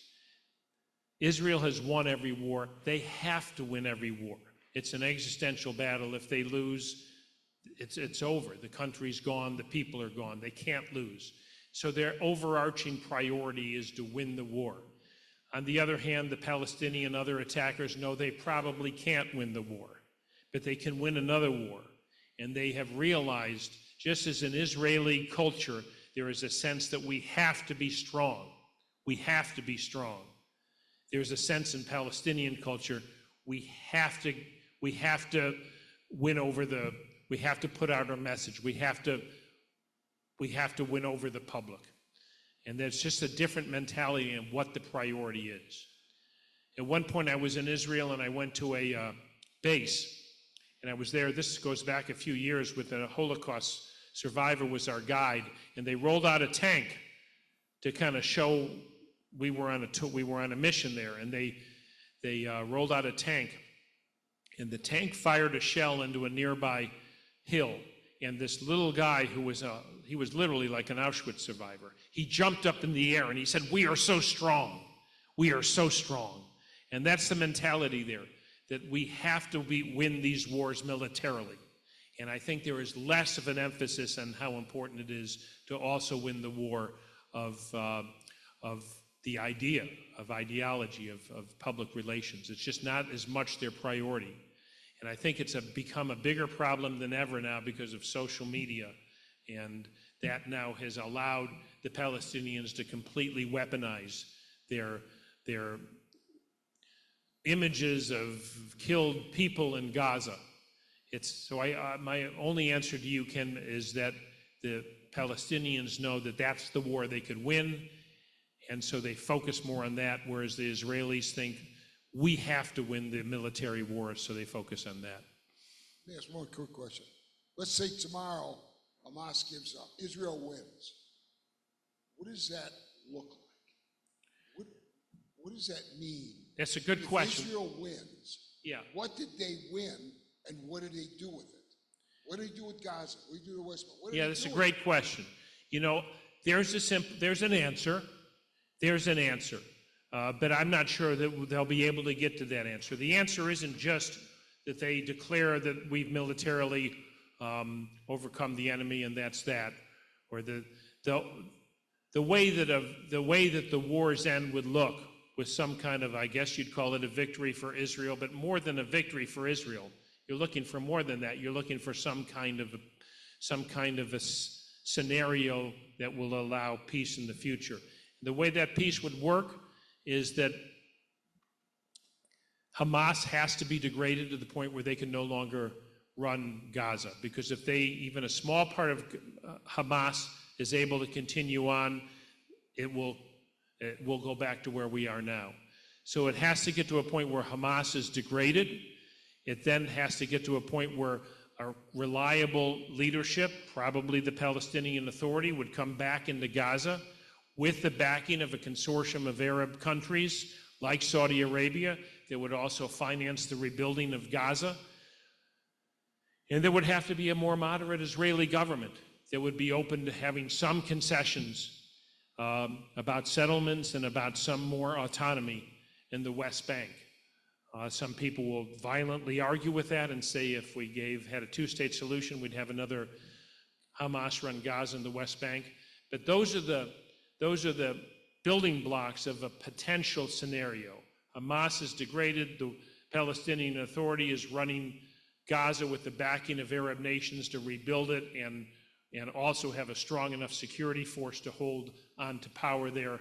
Israel has won every war. They have to win every war. It's an existential battle. If they lose, it's over. The country's gone, the people are gone. They can't lose. So their overarching priority is to win the war. On the other hand, the Palestinian other attackers know they probably can't win the war, but they can win another war. And they have realized, just as in Israeli culture, there is a sense that we have to be strong. We have to be strong. There's a sense in Palestinian culture, we have to win over we have to put out our message. We have to win over the public. And there's just a different mentality in what the priority is. At one point I was in Israel and I went to a base, and I was there, this goes back a few years, with a Holocaust survivor was our guide, and they rolled out a tank to kind of show we were on a mission there, and they rolled out a tank, and the tank fired a shell into a nearby hill, and this little guy he was literally like an Auschwitz survivor. He jumped up in the air and he said, "We are so strong. We are so strong." And that's the mentality there, that we have to win these wars militarily. And I think there is less of an emphasis on how important it is to also win the war of the idea, of ideology, of public relations. It's just not as much their priority. And I think it's become a bigger problem than ever now because of social media. And that now has allowed the Palestinians to completely weaponize their images of killed people in Gaza. My only answer to you, Ken, is that the Palestinians know that that's the war they could win, and so they focus more on that, whereas the Israelis think we have to win the military war, so they focus on that. Let me ask one quick question. Let's say tomorrow Hamas gives up, Israel wins. What does that look like? What does that mean? That's a good question. If Israel wins, Yeah. what did they win, and what did they do with it? What did they do with Gaza? What did they do with West Bank? Yeah, that's a great question. You know, there's an answer. There's an answer. But I'm not sure that they'll be able to get to that answer. The answer isn't just that they declare that we've militarily overcome the enemy and that's that, or the way that the war's end would look with some kind of, I guess you'd call it a victory for Israel, but more than a victory for Israel. You're looking for more than that. You're looking for some kind of a scenario that will allow peace in the future. The way that peace would work is that Hamas has to be degraded to the point where they can no longer run Gaza. Because if even a small part of Hamas is able to continue on, it will go back to where we are now. So it has to get to a point where Hamas is degraded. It then has to get to a point where a reliable leadership, probably the Palestinian Authority, would come back into Gaza with the backing of a consortium of Arab countries like Saudi Arabia that would also finance the rebuilding of Gaza. And there would have to be a more moderate Israeli government that would be open to having some concessions about settlements and about some more autonomy in the West Bank. Some people will violently argue with that and say if we had a two-state solution, we'd have another Hamas-run Gaza in the West Bank. But those are the building blocks of a potential scenario. Hamas is degraded, the Palestinian Authority is running Gaza with the backing of Arab nations to rebuild it and also have a strong enough security force to hold on to power there.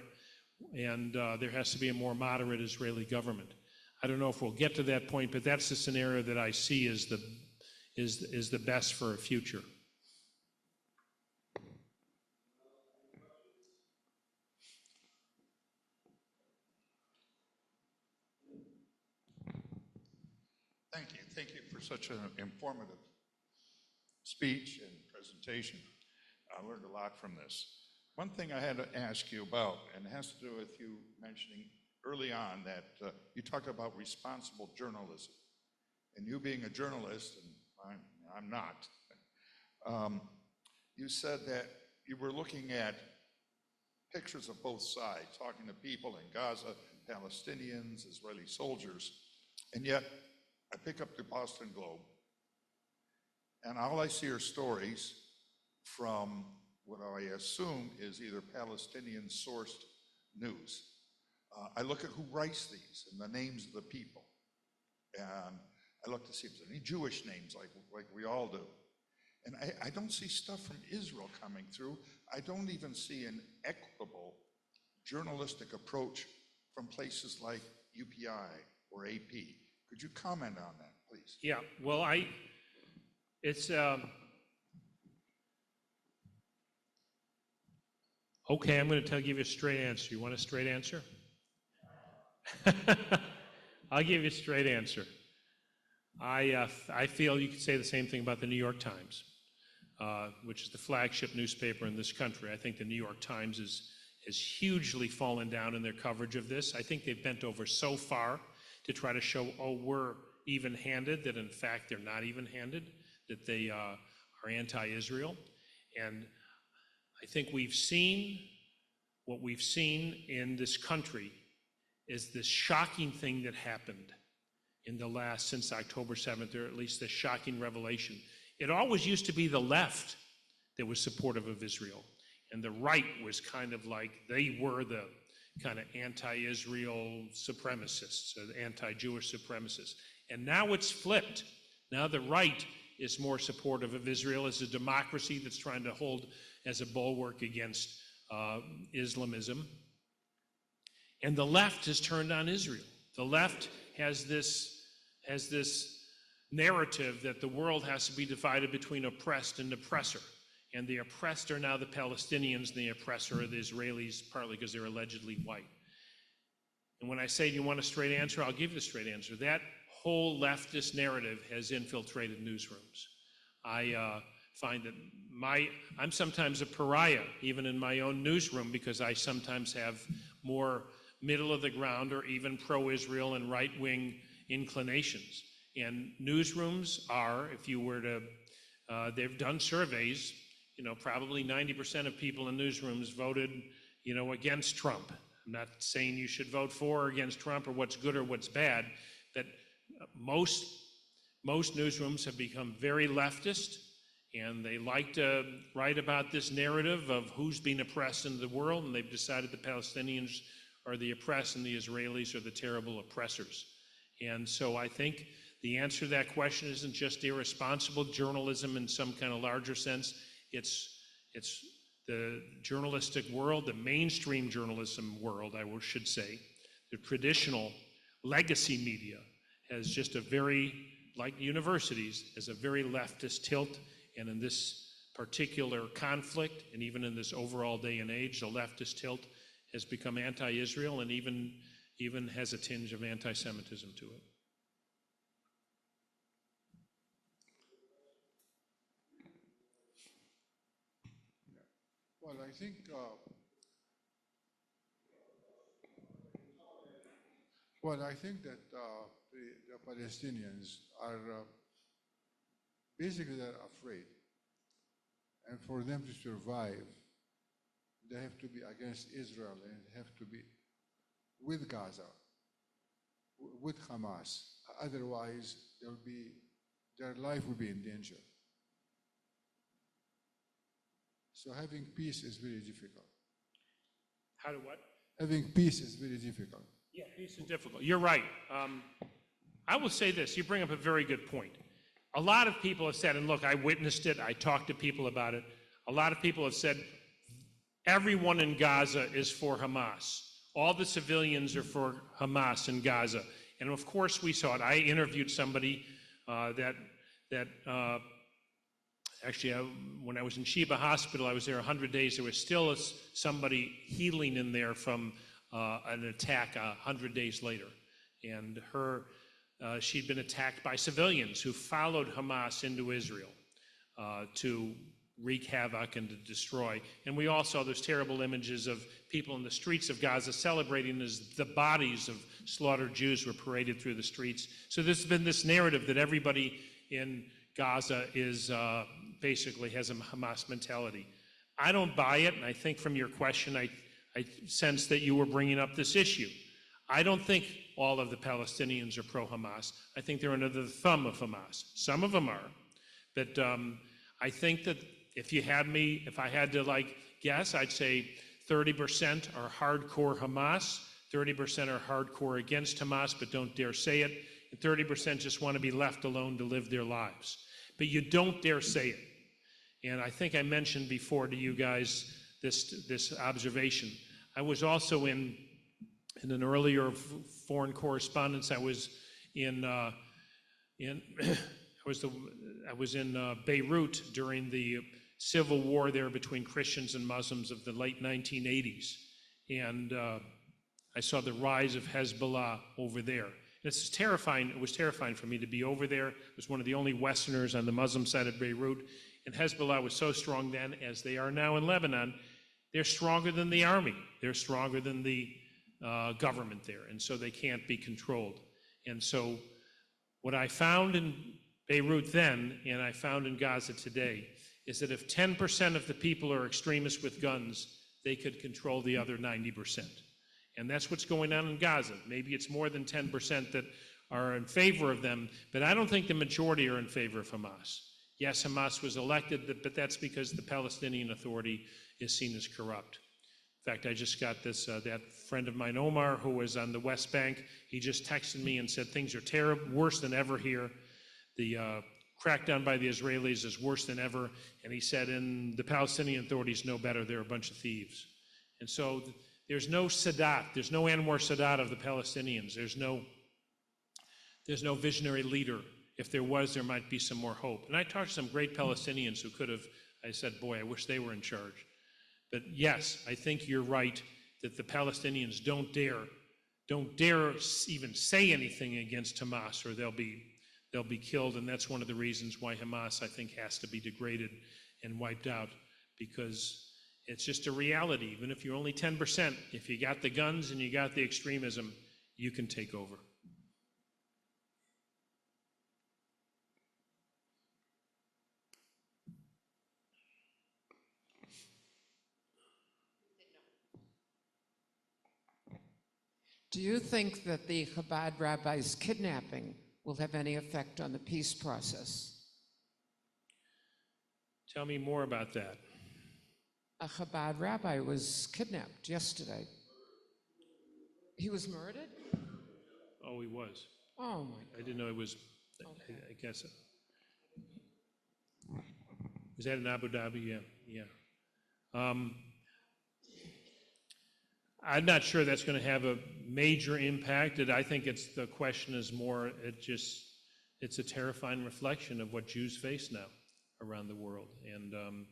And there has to be a more moderate Israeli government. I don't know if we'll get to that point, but that's the scenario that I see as the best for a future. Thank you for such an informative speech and presentation. I learned a lot from this. One thing I had to ask you about, and it has to do with you mentioning early on that you talked about responsible journalism. And you being a journalist, and I'm not, you said that you were looking at pictures of both sides, talking to people in Gaza, Palestinians, Israeli soldiers, and yet I pick up the Boston Globe, and all I see are stories from what I assume is either Palestinian-sourced news. I look at who writes these and the names of the people, and I look to see if there's any Jewish names like we all do. And I don't see stuff from Israel coming through. I don't even see an equitable journalistic approach from places like UPI or AP. Could you comment on that, please? Yeah, well, it's, okay, I'm going to give you a straight answer. You want a straight answer? I'll give you a straight answer. I feel you could say the same thing about the New York Times, which is the flagship newspaper in this country. I think the New York Times has hugely fallen down in their coverage of this. I think they've bent over so far to try to show, oh, we're even-handed, that in fact they're not even-handed, that they are anti-Israel. And I think what we've seen in this country is this shocking thing that happened since October 7th, or at least this shocking revelation. It always used to be the left that was supportive of Israel, and the right was kind of like, they were the kind of anti-Israel supremacists, or the anti-Jewish supremacists. And now it's flipped. Now the right is more supportive of Israel as a democracy that's trying to hold as a bulwark against Islamism. And the left has turned on Israel. The left has this narrative that the world has to be divided between oppressed and oppressor. And the oppressed are now the Palestinians, and the oppressor are the Israelis, partly because they're allegedly white. And when I say, do you want a straight answer? I'll give you the straight answer. That whole leftist narrative has infiltrated newsrooms. I find that I'm sometimes a pariah, even in my own newsroom, because I sometimes have more middle of the ground or even pro-Israel and right-wing inclinations. And newsrooms are, if you were to, they've done surveys, probably 90% of people in newsrooms voted, against Trump. I'm not saying you should vote for or against Trump or what's good or what's bad, but most newsrooms have become very leftist, and they like to write about this narrative of who's being oppressed in the world, and they've decided the Palestinians are the oppressed and the Israelis are the terrible oppressors. And so I think the answer to that question isn't just irresponsible journalism in some kind of larger sense. It's the journalistic world, the mainstream journalism world, should say, the traditional legacy media has just like universities, has a very leftist tilt. And in this particular conflict, and even in this overall day and age, the leftist tilt has become anti-Israel and even has a tinge of anti-Semitism to it. Well, I think that the Palestinians are basically they're afraid, and for them to survive, they have to be against Israel and have to be with Gaza, with Hamas. Otherwise, their life will be in danger. So having peace is very difficult. How to what? Having peace is very difficult. Yeah, peace is difficult. You're right. I will say this. You bring up a very good point. A lot of people have said, and look, I witnessed it. I talked to people about it. A lot of people have said, everyone in Gaza is for Hamas. All the civilians are for Hamas in Gaza. And of course we saw it. I interviewed somebody actually, when I was in Sheba Hospital, I was there 100 days. There was still somebody healing in there from an attack 100 days later. And she'd been attacked by civilians who followed Hamas into Israel to wreak havoc and to destroy. And we all saw those terrible images of people in the streets of Gaza celebrating as the bodies of slaughtered Jews were paraded through the streets. So there's been this narrative that everybody in Gaza is basically has a Hamas mentality. I don't buy it, and I think from your question, I sense that you were bringing up this issue. I don't think all of the Palestinians are pro-Hamas. I think they're under the thumb of Hamas. Some of them are, but I think that if I had to guess, I'd say 30% are hardcore Hamas, 30% are hardcore against Hamas but don't dare say it, and 30% just want to be left alone to live their lives. But you don't dare say it. And I think I mentioned before to you guys this observation. I was also in an earlier foreign correspondence. I was in Beirut during the civil war there between Christians and Muslims of the late 1980s, and I saw the rise of Hezbollah over there. It's terrifying. It was terrifying for me to be over there. I was one of the only Westerners on the Muslim side of Beirut, and Hezbollah was so strong then, as they are now in Lebanon. They're stronger than the army. They're stronger than the government there, and so they can't be controlled. And so what I found in Beirut then, and I found in Gaza today, is that if 10% of the people are extremists with guns, they could control the other 90%. And that's what's going on in Gaza. Maybe it's more than 10% that are in favor of them, but I don't think the majority are in favor of Hamas. Yes, Hamas was elected, but that's because the Palestinian Authority is seen as corrupt. In fact, I just got that friend of mine, Omar, who was on the West Bank, he just texted me and said things are terrible, worse than ever here. The crackdown by the Israelis is worse than ever, and he said, and the Palestinian authorities know better, they're a bunch of thieves. And so there's no Sadat, there's no Anwar Sadat of the Palestinians, there's no visionary leader. If there was, there might be some more hope. And I talked to some great Palestinians who could have, I said, boy, I wish they were in charge. But yes, I think you're right that the Palestinians don't dare even say anything against Hamas, or they'll be killed. And that's one of the reasons why Hamas, I think, has to be degraded and wiped out, because it's just a reality. Even if you're only 10%, if you got the guns and you got the extremism, you can take over. Do you think that the Chabad rabbi's kidnapping will have any effect on the peace process? Tell me more about that. A Chabad rabbi was kidnapped yesterday. He was murdered? Oh, he was. Oh, my I didn't know it was, Okay. I guess. Was that in Abu Dhabi? Yeah. I'm not sure that's going to have a major impact. I think the question is more, it's a terrifying reflection of what Jews face now around the world. And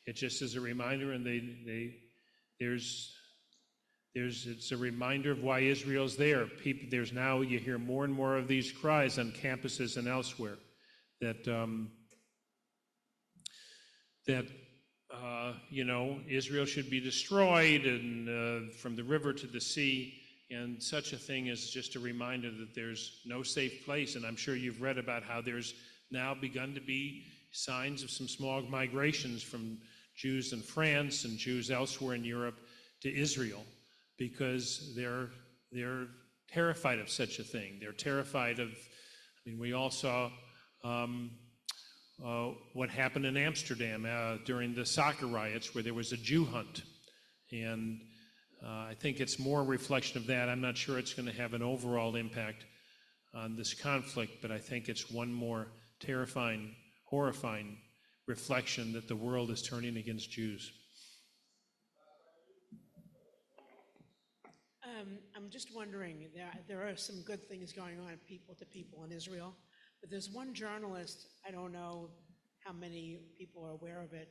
it just is a reminder, and it's a reminder of why Israel's there. You hear more and more of these cries on campuses and elsewhere that Israel should be destroyed, and from the river to the sea, and such a thing is just a reminder that there's no safe place. And I'm sure you've read about how there's now begun to be signs of some small migrations from Jews in France and Jews elsewhere in Europe to Israel, because they're terrified of such a thing. They're terrified of, we all saw what happened in Amsterdam during the soccer riots, where there was a Jew hunt. And I think it's more a reflection of that. I'm not sure it's going to have an overall impact on this conflict, but I think it's one more terrifying, horrifying reflection that the world is turning against Jews. I'm just wondering, there are some good things going on people to people in Israel. But there's one journalist, I don't know how many people are aware of it.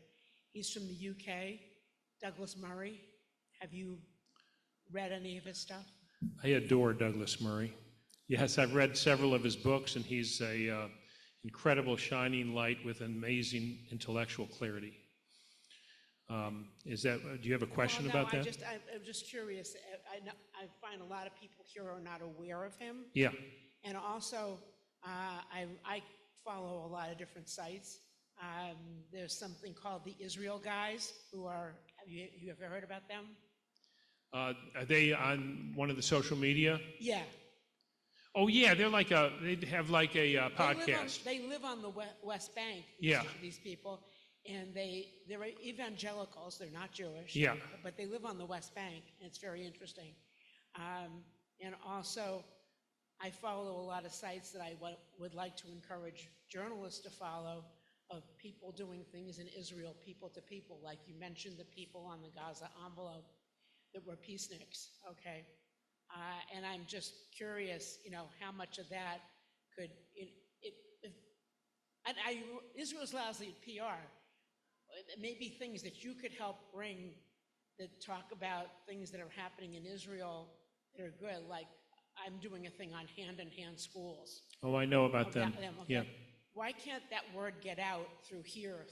He's from the UK, Douglas Murray. Have you read any of his stuff? I adore Douglas Murray. Yes, I've read several of his books, and he's a incredible shining light with amazing intellectual clarity. Is that, do you have a question Well, no, about that? I'm just curious. I find a lot of people here are not aware of him. Yeah. And also, I follow a lot of different sites. There's something called the Israel Guys, have you ever heard about them? Are they on one of the social media? Yeah. Oh, yeah, they have like a podcast. They live on the West Bank, Yeah. these people, and they're evangelicals, they're not Jewish. Yeah. But they live on the West Bank, and it's very interesting. And also, I follow a lot of sites that I would like to encourage journalists to follow, of people doing things in Israel, people to people, like you mentioned the people on the Gaza envelope that were peaceniks, okay? And I'm just curious, how much of that could, Israel's lousy at PR. Maybe things that you could help bring that talk about things that are happening in Israel that are good, like I'm doing a thing on hand-in-hand schools. Oh, I know about them. Okay. Yeah. Why can't that word get out through here,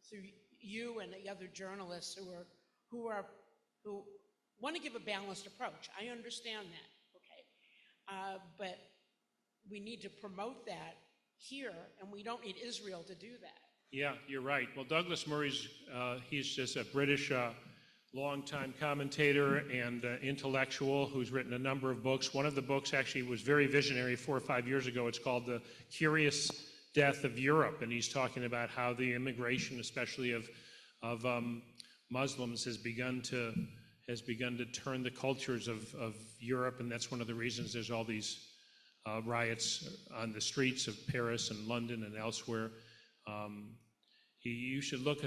through you and the other journalists who want to give a balanced approach? I understand that, okay? But we need to promote that here, and we don't need Israel to do that. Yeah, you're right. Well, Douglas Murray's, he's just a British longtime commentator and intellectual who's written a number of books. One of the books actually was very visionary 4 or 5 years ago. It's called The Curious Death of Europe, and he's talking about how the immigration, especially of Muslims, has begun to turn the cultures of Europe, and that's one of the reasons there's all these riots on the streets of Paris and London and elsewhere. You should look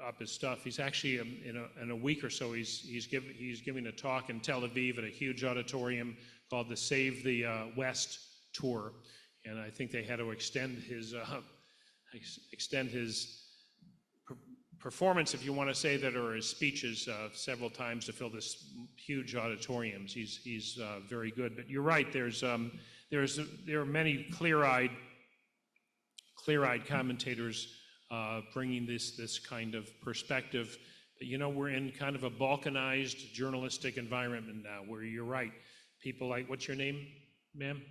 up his stuff. He's actually in a week or so he's giving a talk in Tel Aviv at a huge auditorium called the Save the West Tour, and I think they had to extend his performance, if you want to say that, or his speeches several times to fill this huge auditoriums. He's very good. But you're right. There are many clear-eyed commentators bringing this kind of perspective. But we're in kind of a balkanized journalistic environment now, where you're right. People like, what's your name, ma'am?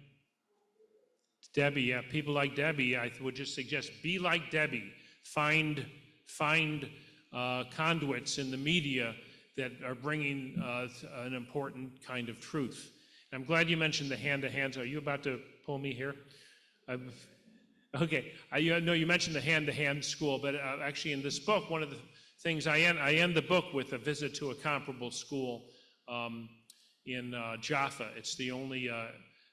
Debbie. Yeah, people like Debbie. I would just suggest be like Debbie. Find conduits in the media that are bringing an important kind of truth. I'm glad you mentioned the hand-to-hands. Are you about to pull me here? Okay. I know you mentioned the hand-to-hand school, but actually in this book, one of the things I end the book with a visit to a comparable school in Jaffa. It's the only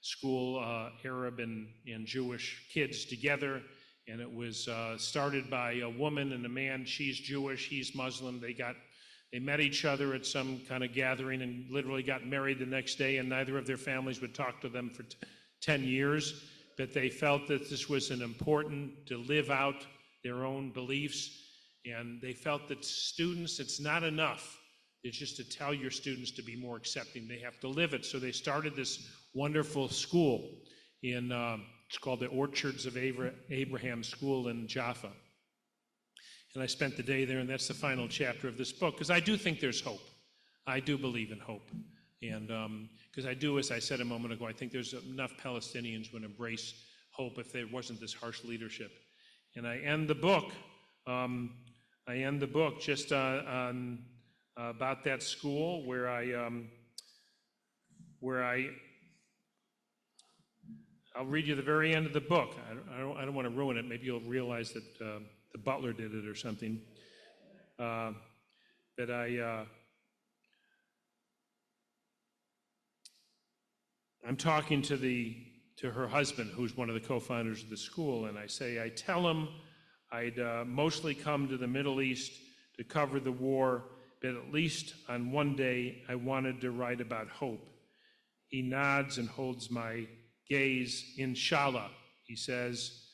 school, Arab and Jewish kids together. And it was started by a woman and a man. She's Jewish, he's Muslim. They met each other at some kind of gathering and literally got married the next day, and neither of their families would talk to them for 10 years. But they felt that this was important to live out their own beliefs. And they felt that students, it's not enough. It's just to tell your students to be more accepting. They have to live it. So they started this wonderful school it's called the Orchards of Abraham School in Jaffa. And I spent the day there, and that's the final chapter of this book, because I do think there's hope. I do believe in hope. And because I do, as I said a moment ago, I think there's enough Palestinians would embrace hope if there wasn't this harsh leadership. And I end the book just on about that school where I'll read you the very end of the book. I don't want to ruin it. Maybe you'll realize that the butler did it or something. But I'm talking to her husband, who's one of the co-founders of the school, and I say, I tell him I'd mostly come to the Middle East to cover the war, but at least on one day I wanted to write about hope. He nods and holds my gaze. Inshallah, he says.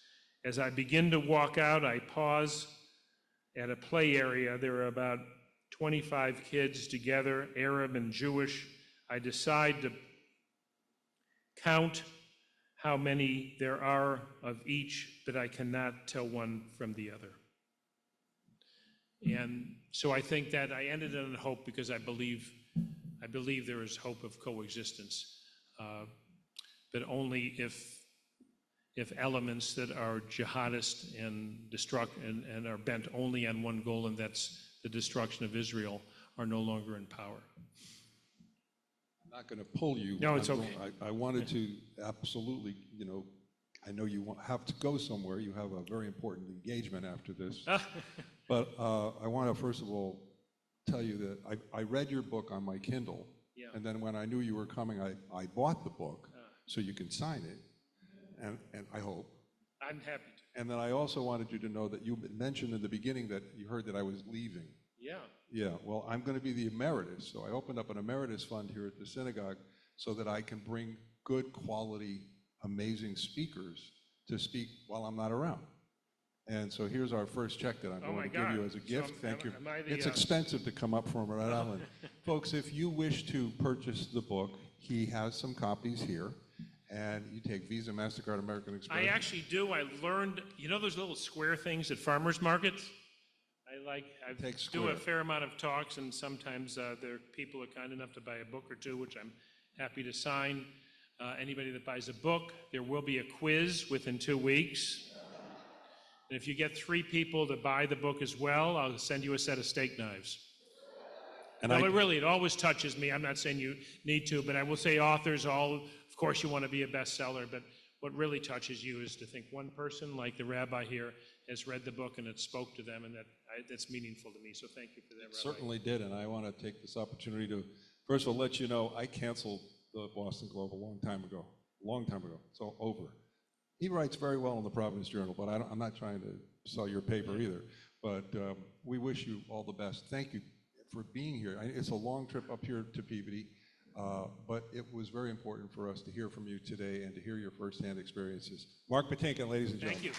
As I begin to walk out, I pause at a play area. There are about 25 kids together, Arab and Jewish. I decide to count how many there are of each, but I cannot tell one from the other. And so I think that I ended in hope because I believe there is hope of coexistence, but only if elements that are jihadist and and are bent only on one goal, and that's the destruction of Israel, are no longer in power. I'm not going to pull you. No, it's okay. I wanted to absolutely, I know you have to go somewhere. You have a very important engagement after this. But I want to, first of all, tell you that I read your book on my Kindle. Yeah. And then when I knew you were coming, I bought the book so you can sign it. And I hope. I'm happy to. And then I also wanted you to know that you mentioned in the beginning that you heard that I was leaving. Yeah. Yeah, well, I'm going to be the emeritus, so I opened up an emeritus fund here at the synagogue so that I can bring good quality, amazing speakers to speak while I'm not around. And so here's our first check that I'm going to give you as a gift. Thank you. It's expensive to come up from Rhode Island. Folks, if you wish to purchase the book, he has some copies here. And you take Visa, MasterCard, American Express. I actually do. I learned, those little square things at farmers markets? I do a fair amount of talks, and sometimes people are kind enough to buy a book or two, which I'm happy to sign. Anybody that buys a book, there will be a quiz within 2 weeks. And if you get 3 people to buy the book as well, I'll send you a set of steak knives. And it always touches me. I'm not saying you need to, but I will say authors of course you want to be a bestseller, but what really touches you is to think one person, like the rabbi here, has read the book and it spoke to them, and that's meaningful to me. So thank you for that, Rabbi. Certainly did, and I want to take this opportunity to, first of all, let you know I canceled the Boston Globe a long time ago. It's all over. He writes very well in the Providence Journal, but I'm not trying to sell your paper either. But we wish you all the best. Thank you for being here. It's a long trip up here to Peabody, but it was very important for us to hear from you today and to hear your firsthand experiences. Mark Patinkin, ladies and gentlemen. Thank you.